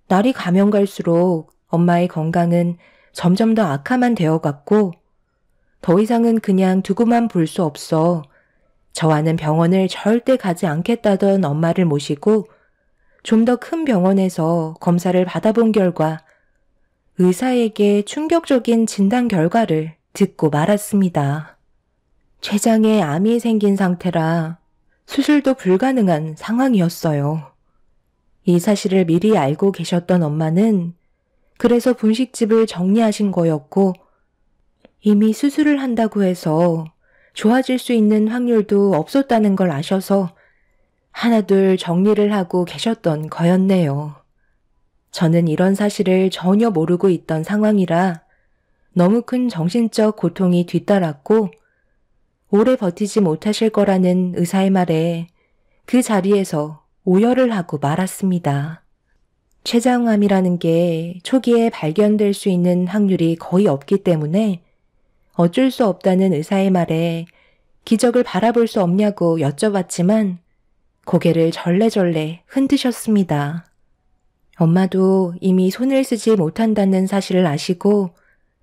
날이 가면 갈수록 엄마의 건강은 점점 더 악화만 되어갔고 더 이상은 그냥 두고만 볼 수 없어 저와는 병원을 절대 가지 않겠다던 엄마를 모시고 좀 더 큰 병원에서 검사를 받아본 결과 의사에게 충격적인 진단 결과를 듣고 말았습니다. 췌장에 암이 생긴 상태라 수술도 불가능한 상황이었어요. 이 사실을 미리 알고 계셨던 엄마는 그래서 분식집을 정리하신 거였고 이미 수술을 한다고 해서 좋아질 수 있는 확률도 없었다는 걸 아셔서 하나둘 정리를 하고 계셨던 거였네요. 저는 이런 사실을 전혀 모르고 있던 상황이라 너무 큰 정신적 고통이 뒤따랐고 오래 버티지 못하실 거라는 의사의 말에 그 자리에서 오열을 하고 말았습니다. 췌장암이라는 게 초기에 발견될 수 있는 확률이 거의 없기 때문에 어쩔 수 없다는 의사의 말에 기적을 바라볼 수 없냐고 여쭤봤지만 고개를 절레절레 흔드셨습니다. 엄마도 이미 손을 쓰지 못한다는 사실을 아시고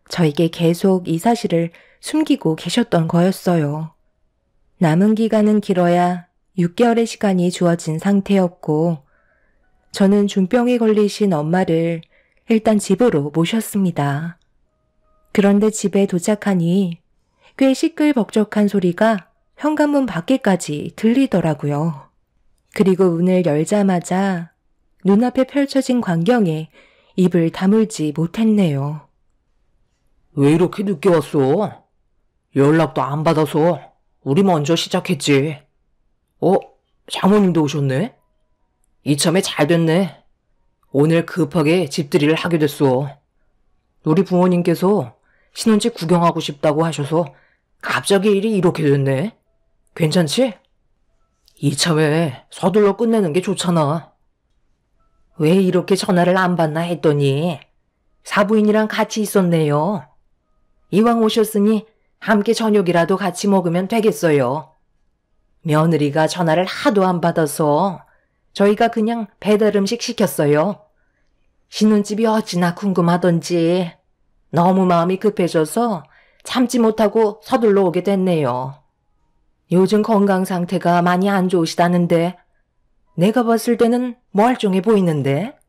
저에게 계속 이 사실을 숨기고 계셨던 거였어요. 남은 기간은 길어야 6개월의 시간이 주어진 상태였고 저는 중병에 걸리신 엄마를 일단 집으로 모셨습니다. 그런데 집에 도착하니 꽤 시끌벅적한 소리가 현관문 밖에까지 들리더라고요. 그리고 문을 열자마자 눈앞에 펼쳐진 광경에 입을 다물지 못했네요. 왜 이렇게 늦게 왔어? 연락도 안 받아서 우리 먼저 시작했지. 장모님도 오셨네? 이참에 잘 됐네. 오늘 급하게 집들이를 하게 됐어. 우리 부모님께서 신혼집 구경하고 싶다고 하셔서 갑자기 일이 이렇게 됐네. 괜찮지? 이참에 서둘러 끝내는 게 좋잖아. 왜 이렇게 전화를 안 받나 했더니 사부인이랑 같이 있었네요. 이왕 오셨으니 함께 저녁이라도 같이 먹으면 되겠어요. 며느리가 전화를 하도 안 받아서 저희가 그냥 배달 음식 시켰어요. 신혼집이 어찌나 궁금하던지 너무 마음이 급해져서 참지 못하고 서둘러 오게 됐네요. 요즘 건강 상태가 많이 안 좋으시다는데 내가 봤을 때는 멀쩡해 보이는데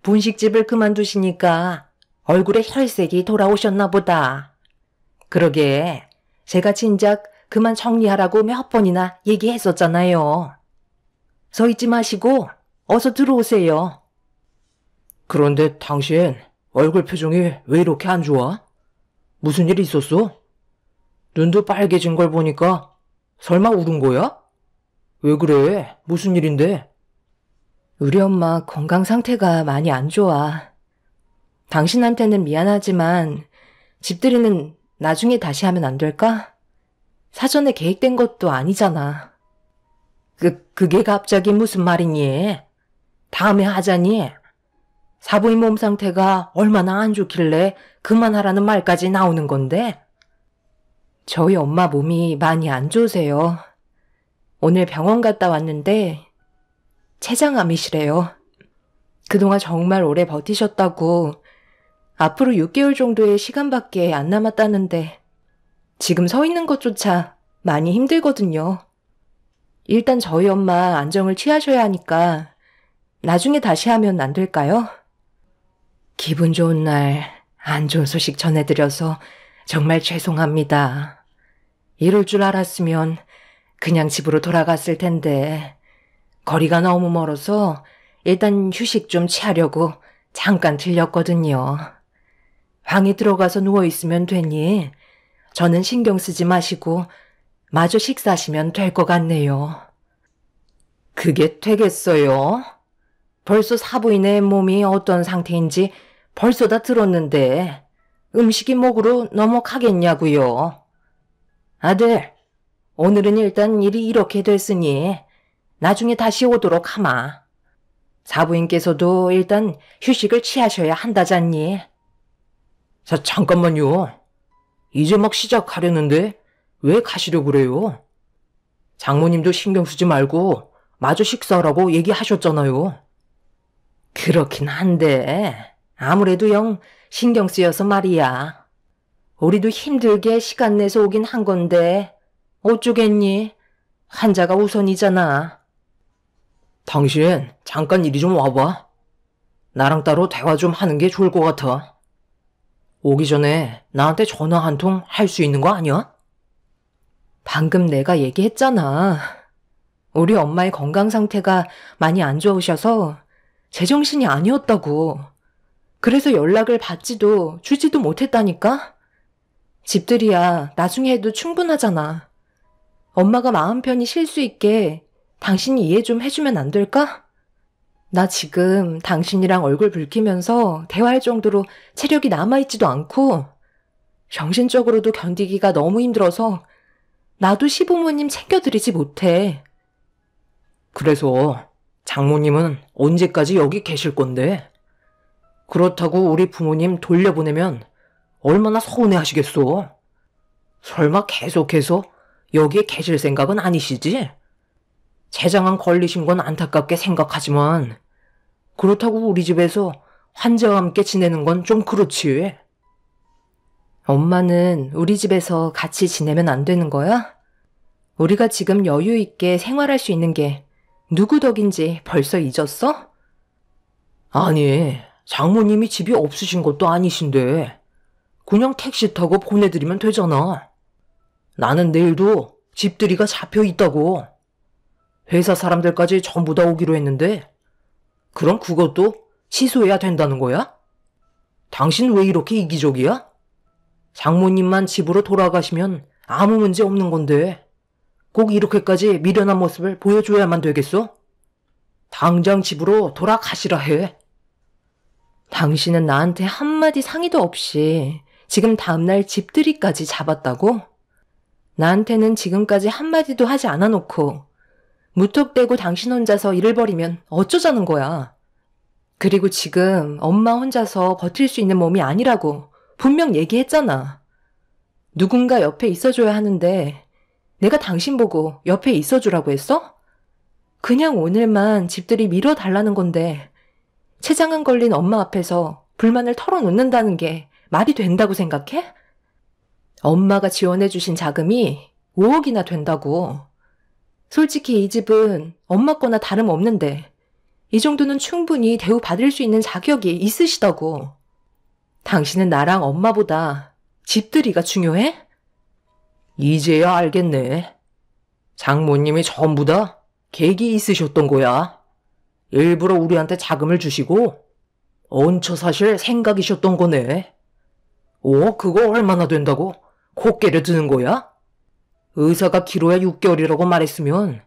분식집을 그만두시니까 얼굴에 혈색이 돌아오셨나 보다. 그러게 제가 진작 그만 정리하라고 몇 번이나 얘기했었잖아요. 서 있지 마시고 어서 들어오세요. 그런데 당신 얼굴 표정이 왜 이렇게 안 좋아? 무슨 일 있었어? 눈도 빨개진 걸 보니까 설마 울은 거야? 왜 그래? 무슨 일인데? 우리 엄마 건강 상태가 많이 안 좋아. 당신한테는 미안하지만 집들이는 나중에 다시 하면 안 될까? 사전에 계획된 것도 아니잖아. 그게 갑자기 무슨 말이니? 다음에 하자니? 사부인 몸 상태가 얼마나 안 좋길래 그만하라는 말까지 나오는 건데? 저희 엄마 몸이 많이 안 좋으세요. 오늘 병원 갔다 왔는데 췌장암이시래요. 그동안 정말 오래 버티셨다고 앞으로 6개월 정도의 시간밖에 안 남았다는데 지금 서 있는 것조차 많이 힘들거든요. 일단 저희 엄마 안정을 취하셔야 하니까 나중에 다시 하면 안 될까요? 기분 좋은 날 안 좋은 소식 전해드려서 정말 죄송합니다. 이럴 줄 알았으면 그냥 집으로 돌아갔을 텐데 거리가 너무 멀어서 일단 휴식 좀 취하려고 잠깐 들렸거든요. 방에 들어가서 누워있으면 되니 저는 신경 쓰지 마시고 마저 식사하시면 될 것 같네요. 그게 되겠어요? 벌써 사부인의 몸이 어떤 상태인지 벌써 다 들었는데 음식이 목으로 넘어가겠냐고요. 아들, 오늘은 일단 일이 이렇게 됐으니 나중에 다시 오도록 하마. 사부인께서도 일단 휴식을 취하셔야 한다잖니. 잠깐만요. 이제 막 시작하려는데 왜 가시려고 그래요? 장모님도 신경 쓰지 말고 마저 식사하라고 얘기하셨잖아요. 그렇긴 한데 아무래도 영 신경 쓰여서 말이야. 우리도 힘들게 시간 내서 오긴 한 건데 어쩌겠니? 환자가 우선이잖아. 당신 잠깐 이리 좀 와봐. 나랑 따로 대화 좀 하는 게 좋을 것 같아. 오기 전에 나한테 전화 한 통 할 수 있는 거 아니야? 방금 내가 얘기했잖아. 우리 엄마의 건강 상태가 많이 안 좋으셔서 제정신이 아니었다고. 그래서 연락을 받지도 주지도 못했다니까? 집들이야 나중에 해도 충분하잖아. 엄마가 마음 편히 쉴 수 있게 당신이 이해 좀 해주면 안 될까? 나 지금 당신이랑 얼굴 붉히면서 대화할 정도로 체력이 남아있지도 않고 정신적으로도 견디기가 너무 힘들어서 나도 시부모님 챙겨드리지 못해. 그래서 장모님은 언제까지 여기 계실 건데? 그렇다고 우리 부모님 돌려보내면 얼마나 서운해하시겠어? 설마 계속해서 여기에 계실 생각은 아니시지? 췌장암 걸리신 건 안타깝게 생각하지만 그렇다고 우리 집에서 환자와 함께 지내는 건 좀 그렇지. 엄마는 우리 집에서 같이 지내면 안 되는 거야? 우리가 지금 여유 있게 생활할 수 있는 게 누구 덕인지 벌써 잊었어? 아니, 장모님이 집이 없으신 것도 아니신데 그냥 택시 타고 보내드리면 되잖아. 나는 내일도 집들이가 잡혀 있다고. 회사 사람들까지 전부 다 오기로 했는데 그럼 그것도 취소해야 된다는 거야? 당신 왜 이렇게 이기적이야? 장모님만 집으로 돌아가시면 아무 문제 없는 건데 꼭 이렇게까지 미련한 모습을 보여줘야만 되겠어? 당장 집으로 돌아가시라 해. 당신은 나한테 한마디 상의도 없이 지금 다음날 집들이까지 잡았다고? 나한테는 지금까지 한마디도 하지 않아놓고 무턱대고 당신 혼자서 일을 벌이면 어쩌자는 거야. 그리고 지금 엄마 혼자서 버틸 수 있는 몸이 아니라고 분명 얘기했잖아. 누군가 옆에 있어줘야 하는데 내가 당신 보고 옆에 있어주라고 했어? 그냥 오늘만 집들이 미뤄달라는 건데 췌장암 걸린 엄마 앞에서 불만을 털어놓는다는 게 말이 된다고 생각해? 엄마가 지원해주신 자금이 5억이나 된다고. 솔직히 이 집은 엄마 거나 다름없는데 이 정도는 충분히 대우받을 수 있는 자격이 있으시다고. 당신은 나랑 엄마보다 집들이가 중요해? 이제야 알겠네. 장모님이 전부 다 계획이 있으셨던 거야. 일부러 우리한테 자금을 주시고 얹혀 사실 생각이셨던 거네. 그거 얼마나 된다고 코끼리 드는 거야? 의사가 길어야 6개월이라고 말했으면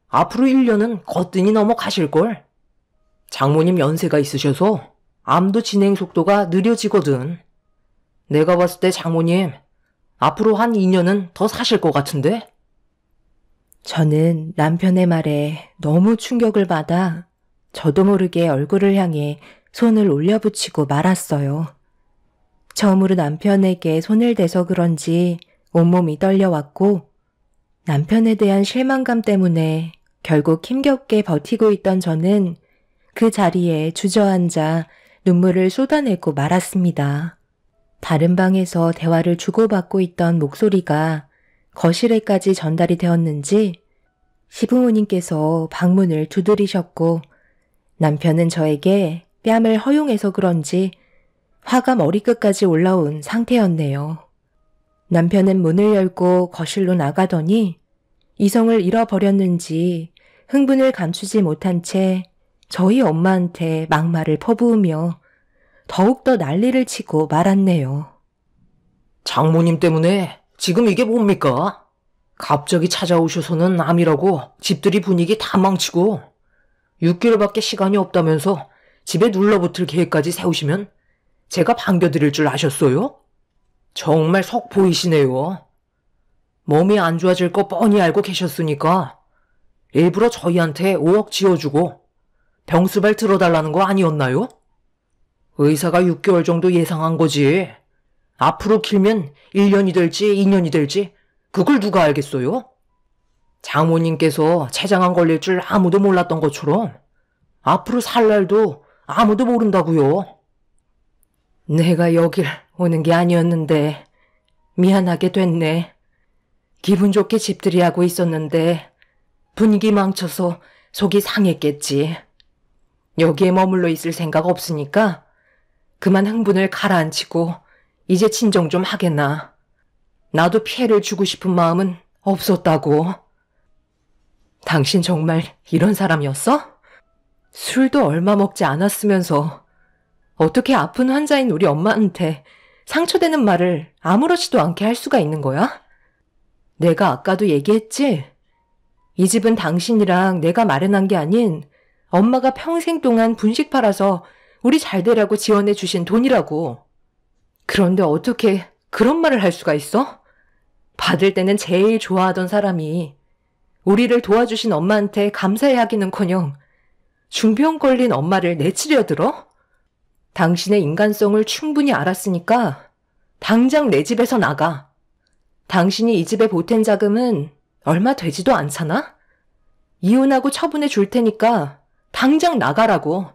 앞으로 1년은 거뜬히 넘어가실걸. 장모님 연세가 있으셔서 암도 진행 속도가 느려지거든. 내가 봤을 때 장모님 앞으로 한 2년은 더 사실 것 같은데? 저는 남편의 말에 너무 충격을 받아 저도 모르게 얼굴을 향해 손을 올려붙이고 말았어요. 처음으로 남편에게 손을 대서 그런지 온몸이 떨려왔고 남편에 대한 실망감 때문에 결국 힘겹게 버티고 있던 저는 그 자리에 주저앉아 눈물을 쏟아내고 말았습니다. 다른 방에서 대화를 주고받고 있던 목소리가 거실에까지 전달이 되었는지 시부모님께서 방문을 두드리셨고 남편은 저에게 뺨을 허용해서 그런지 화가 머리끝까지 올라온 상태였네요. 남편은 문을 열고 거실로 나가더니 이성을 잃어버렸는지 흥분을 감추지 못한 채 저희 엄마한테 막말을 퍼부으며 더욱더 난리를 치고 말았네요. 장모님 때문에 지금 이게 뭡니까? 갑자기 찾아오셔서는 암이라고 집들이 분위기 다 망치고 6개월밖에 시간이 없다면서 집에 눌러붙을 계획까지 세우시면 제가 반겨드릴 줄 아셨어요? 정말 속 보이시네요. 몸이 안 좋아질 거 뻔히 알고 계셨으니까 일부러 저희한테 5억 지어주고 병수발 들어달라는 거 아니었나요? 의사가 6개월 정도 예상한 거지. 앞으로 길면 1년이 될지 2년이 될지 그걸 누가 알겠어요? 장모님께서 췌장암 걸릴 줄 아무도 몰랐던 것처럼 앞으로 살 날도 아무도 모른다고요. 내가 여길 오는 게 아니었는데 미안하게 됐네. 기분 좋게 집들이 하고 있었는데 분위기 망쳐서 속이 상했겠지. 여기에 머물러 있을 생각 없으니까 그만 흥분을 가라앉히고 이제 진정 좀 하겠나. 나도 피해를 주고 싶은 마음은 없었다고. 당신 정말 이런 사람이었어? 술도 얼마 먹지 않았으면서 어떻게 아픈 환자인 우리 엄마한테 상처되는 말을 아무렇지도 않게 할 수가 있는 거야? 내가 아까도 얘기했지? 이 집은 당신이랑 내가 마련한 게 아닌 엄마가 평생 동안 분식 팔아서 우리 잘 되라고 지원해 주신 돈이라고. 그런데 어떻게 그런 말을 할 수가 있어? 받을 때는 제일 좋아하던 사람이 우리를 도와주신 엄마한테 감사해 하기는커녕 중병 걸린 엄마를 내치려 들어? 당신의 인간성을 충분히 알았으니까 당장 내 집에서 나가. 당신이 이 집에 보탠 자금은 얼마 되지도 않잖아? 이혼하고 처분해 줄 테니까 당장 나가라고.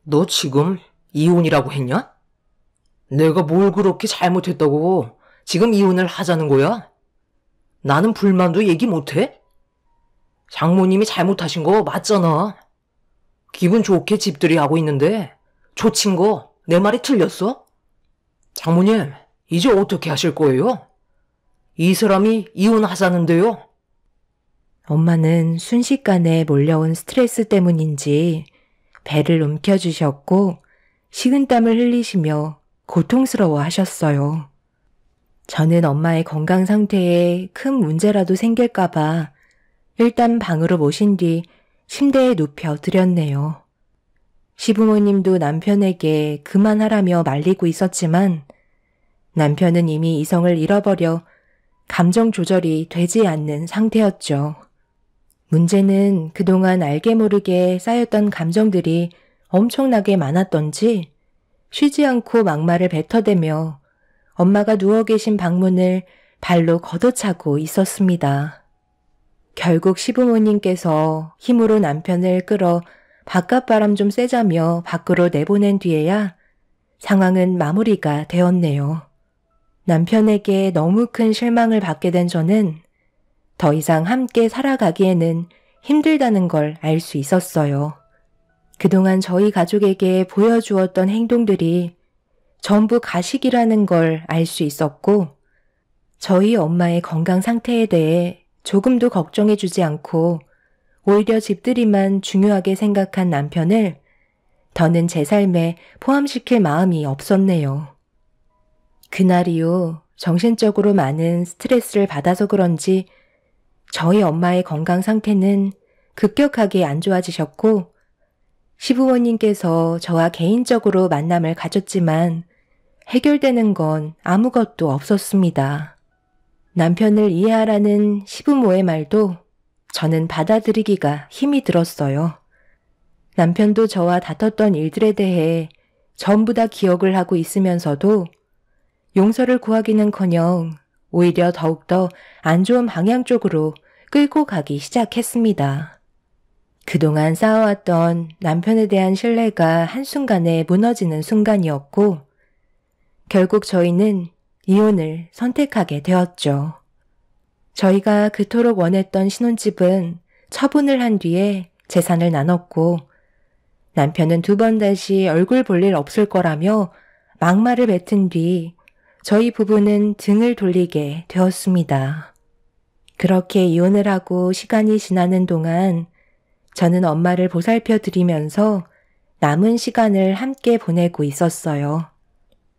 너 지금 이혼이라고 했냐? 내가 뭘 그렇게 잘못했다고 지금 이혼을 하자는 거야? 나는 불만도 얘기 못해? 장모님이 잘못하신 거 맞잖아. 기분 좋게 집들이 하고 있는데 조친 거 내 말이 틀렸어? 장모님, 이제 어떻게 하실 거예요? 이 사람이 이혼하자는데요. 엄마는 순식간에 몰려온 스트레스 때문인지 배를 움켜쥐셨고 식은땀을 흘리시며 고통스러워 하셨어요. 저는 엄마의 건강 상태에 큰 문제라도 생길까봐 일단 방으로 모신 뒤 침대에 눕혀 드렸네요. 시부모님도 남편에게 그만하라며 말리고 있었지만 남편은 이미 이성을 잃어버려 감정 조절이 되지 않는 상태였죠. 문제는 그동안 알게 모르게 쌓였던 감정들이 엄청나게 많았던지 쉬지 않고 막말을 뱉어대며 엄마가 누워 계신 방문을 발로 걷어차고 있었습니다. 결국 시부모님께서 힘으로 남편을 끌어 바깥바람 좀 쐬자며 밖으로 내보낸 뒤에야 상황은 마무리가 되었네요. 남편에게 너무 큰 실망을 받게 된 저는 더 이상 함께 살아가기에는 힘들다는 걸 알 수 있었어요. 그동안 저희 가족에게 보여주었던 행동들이 전부 가식이라는 걸 알 수 있었고, 저희 엄마의 건강 상태에 대해 조금도 걱정해주지 않고 오히려 집들이만 중요하게 생각한 남편을 더는 제 삶에 포함시킬 마음이 없었네요. 그날 이후 정신적으로 많은 스트레스를 받아서 그런지 저희 엄마의 건강 상태는 급격하게 안 좋아지셨고, 시부모님께서 저와 개인적으로 만남을 가졌지만 해결되는 건 아무것도 없었습니다. 남편을 이해하라는 시부모의 말도 저는 받아들이기가 힘이 들었어요. 남편도 저와 다퉜던 일들에 대해 전부 다 기억을 하고 있으면서도 용서를 구하기는커녕 오히려 더욱더 안 좋은 방향 쪽으로 끌고 가기 시작했습니다. 그동안 쌓아왔던 남편에 대한 신뢰가 한순간에 무너지는 순간이었고, 결국 저희는 이혼을 선택하게 되었죠. 저희가 그토록 원했던 신혼집은 처분을 한 뒤에 재산을 나눴고, 남편은 2번 다시 얼굴 볼 일 없을 거라며 막말을 뱉은 뒤 저희 부부는 등을 돌리게 되었습니다. 그렇게 이혼을 하고 시간이 지나는 동안 저는 엄마를 보살펴 드리면서 남은 시간을 함께 보내고 있었어요.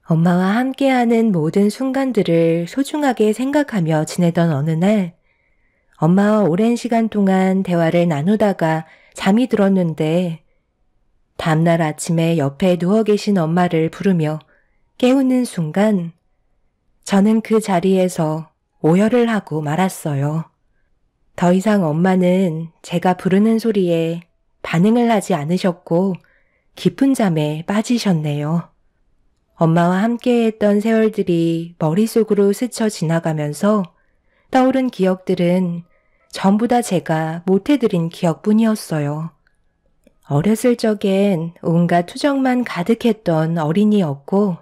엄마와 함께하는 모든 순간들을 소중하게 생각하며 지내던 어느 날, 엄마와 오랜 시간 동안 대화를 나누다가 잠이 들었는데, 다음날 아침에 옆에 누워 계신 엄마를 부르며 깨우는 순간, 저는 그 자리에서 오열을 하고 말았어요. 더 이상 엄마는 제가 부르는 소리에 반응을 하지 않으셨고 깊은 잠에 빠지셨네요. 엄마와 함께했던 세월들이 머릿속으로 스쳐 지나가면서 떠오른 기억들은 전부 다 제가 못해드린 기억뿐이었어요. 어렸을 적엔 온갖 투정만 가득했던 어린이였고,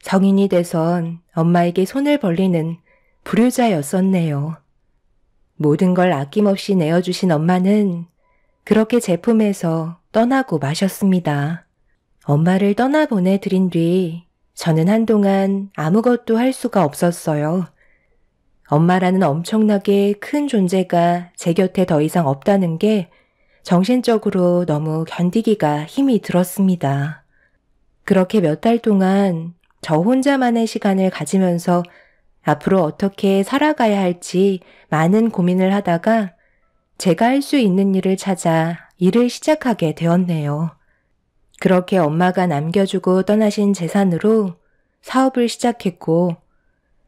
성인이 돼선 엄마에게 손을 벌리는 불효자였었네요. 모든 걸 아낌없이 내어주신 엄마는 그렇게 제 품에서 떠나고 마셨습니다. 엄마를 떠나보내드린 뒤 저는 한동안 아무것도 할 수가 없었어요. 엄마라는 엄청나게 큰 존재가 제 곁에 더 이상 없다는 게 정신적으로 너무 견디기가 힘이 들었습니다. 그렇게 몇 달 동안 저 혼자만의 시간을 가지면서 앞으로 어떻게 살아가야 할지 많은 고민을 하다가 제가 할 수 있는 일을 찾아 일을 시작하게 되었네요. 그렇게 엄마가 남겨주고 떠나신 재산으로 사업을 시작했고,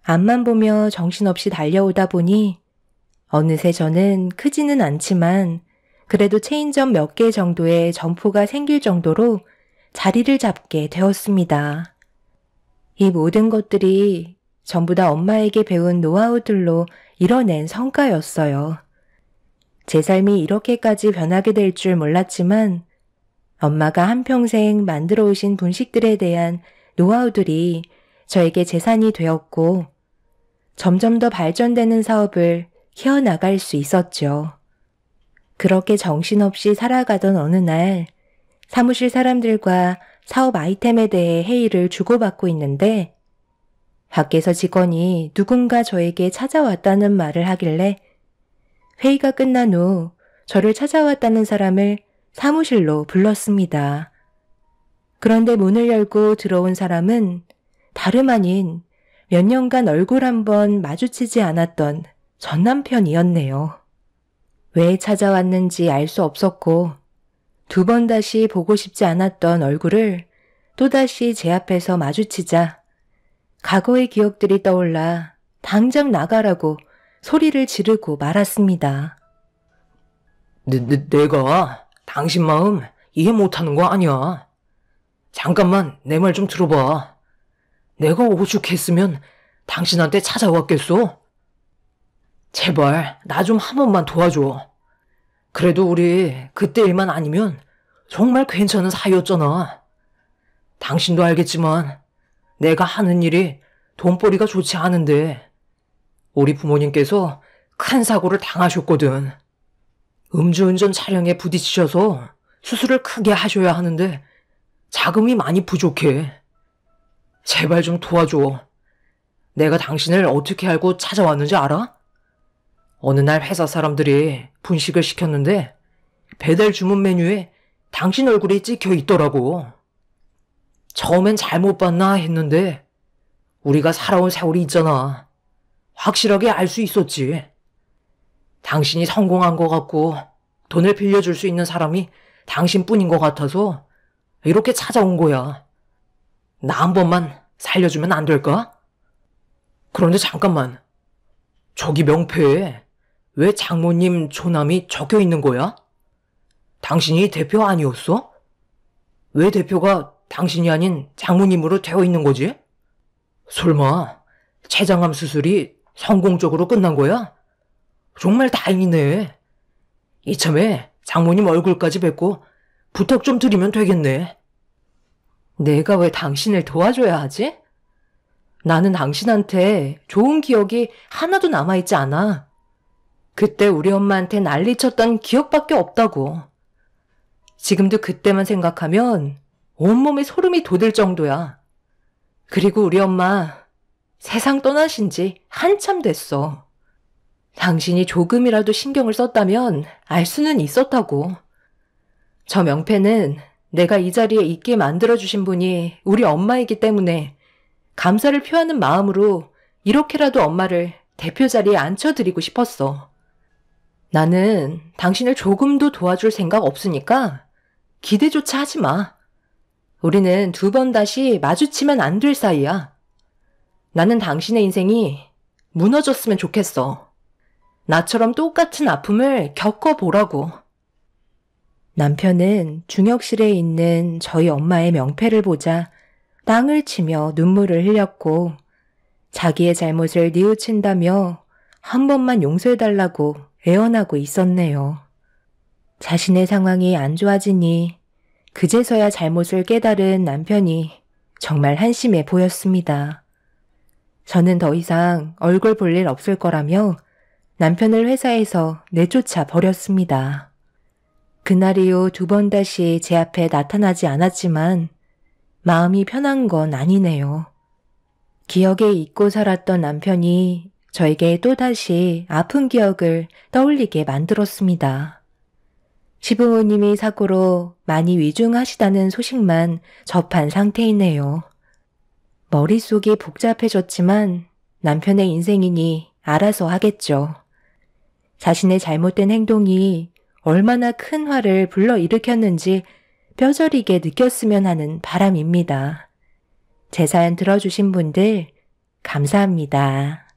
앞만 보며 정신없이 달려오다 보니 어느새 저는 크지는 않지만 그래도 체인점 몇 개 정도의 점포가 생길 정도로 자리를 잡게 되었습니다. 이 모든 것들이 전부 다 엄마에게 배운 노하우들로 이뤄낸 성과였어요. 제 삶이 이렇게까지 변하게 될 줄 몰랐지만 엄마가 한평생 만들어 오신 분식들에 대한 노하우들이 저에게 재산이 되었고, 점점 더 발전되는 사업을 키워나갈 수 있었죠. 그렇게 정신없이 살아가던 어느 날 사무실 사람들과 사업 아이템에 대해 회의를 주고받고 있는데, 밖에서 직원이 누군가 저에게 찾아왔다는 말을 하길래 회의가 끝난 후 저를 찾아왔다는 사람을 사무실로 불렀습니다. 그런데 문을 열고 들어온 사람은 다름 아닌 몇 년간 얼굴 한번 마주치지 않았던 전 남편이었네요. 왜 찾아왔는지 알 수 없었고 2번 다시 보고 싶지 않았던 얼굴을 또다시 제 앞에서 마주치자 과거의 기억들이 떠올라 당장 나가라고 소리를 지르고 말았습니다. 내가 당신 마음 이해 못하는 거 아니야. 잠깐만 내 말 좀 들어봐. 내가 오죽했으면 당신한테 찾아왔겠소? 제발 나 좀 한 번만 도와줘. 그래도 우리 그때 일만 아니면 정말 괜찮은 사이였잖아. 당신도 알겠지만 내가 하는 일이 돈벌이가 좋지 않은데 우리 부모님께서 큰 사고를 당하셨거든. 음주운전 차량에 부딪히셔서 수술을 크게 하셔야 하는데 자금이 많이 부족해. 제발 좀 도와줘. 내가 당신을 어떻게 알고 찾아왔는지 알아? 어느 날 회사 사람들이 분식을 시켰는데 배달 주문 메뉴에 당신 얼굴이 찍혀 있더라고. 처음엔 잘못 봤나 했는데 우리가 살아온 세월이 있잖아. 확실하게 알 수 있었지. 당신이 성공한 것 같고 돈을 빌려줄 수 있는 사람이 당신뿐인 것 같아서 이렇게 찾아온 거야. 나 한 번만 살려주면 안 될까? 그런데 잠깐만. 저기 명패에 왜 장모님 조남이 적혀 있는 거야? 당신이 대표 아니었어? 왜 대표가 당신이 아닌 장모님으로 되어 있는 거지? 설마 췌장암 수술이 성공적으로 끝난 거야? 정말 다행이네. 이참에 장모님 얼굴까지 뵙고 부탁 좀 드리면 되겠네. 내가 왜 당신을 도와줘야 하지? 나는 당신한테 좋은 기억이 하나도 남아있지 않아. 그때 우리 엄마한테 난리쳤던 기억밖에 없다고. 지금도 그때만 생각하면 온몸에 소름이 돋을 정도야. 그리고 우리 엄마 세상 떠나신 지 한참 됐어. 당신이 조금이라도 신경을 썼다면 알 수는 있었다고. 저 명패는 내가 이 자리에 있게 만들어주신 분이 우리 엄마이기 때문에 감사를 표하는 마음으로 이렇게라도 엄마를 대표 자리에 앉혀드리고 싶었어. 나는 당신을 조금도 도와줄 생각 없으니까 기대조차 하지 마. 우리는 두 번 다시 마주치면 안 될 사이야. 나는 당신의 인생이 무너졌으면 좋겠어. 나처럼 똑같은 아픔을 겪어보라고. 남편은 중역실에 있는 저희 엄마의 명패를 보자 땅을 치며 눈물을 흘렸고 자기의 잘못을 뉘우친다며 한 번만 용서해달라고 애원하고 있었네요. 자신의 상황이 안 좋아지니 그제서야 잘못을 깨달은 남편이 정말 한심해 보였습니다. 저는 더 이상 얼굴 볼 일 없을 거라며 남편을 회사에서 내쫓아 버렸습니다. 그날 이후 두 번 다시 제 앞에 나타나지 않았지만 마음이 편한 건 아니네요. 기억에 잊고 살았던 남편이 저에게 또다시 아픈 기억을 떠올리게 만들었습니다. 시부모님이 사고로 많이 위중하시다는 소식만 접한 상태이네요. 머릿속이 복잡해졌지만 남편의 인생이니 알아서 하겠죠. 자신의 잘못된 행동이 얼마나 큰 화를 불러일으켰는지 뼈저리게 느꼈으면 하는 바람입니다. 제 사연 들어주신 분들 감사합니다.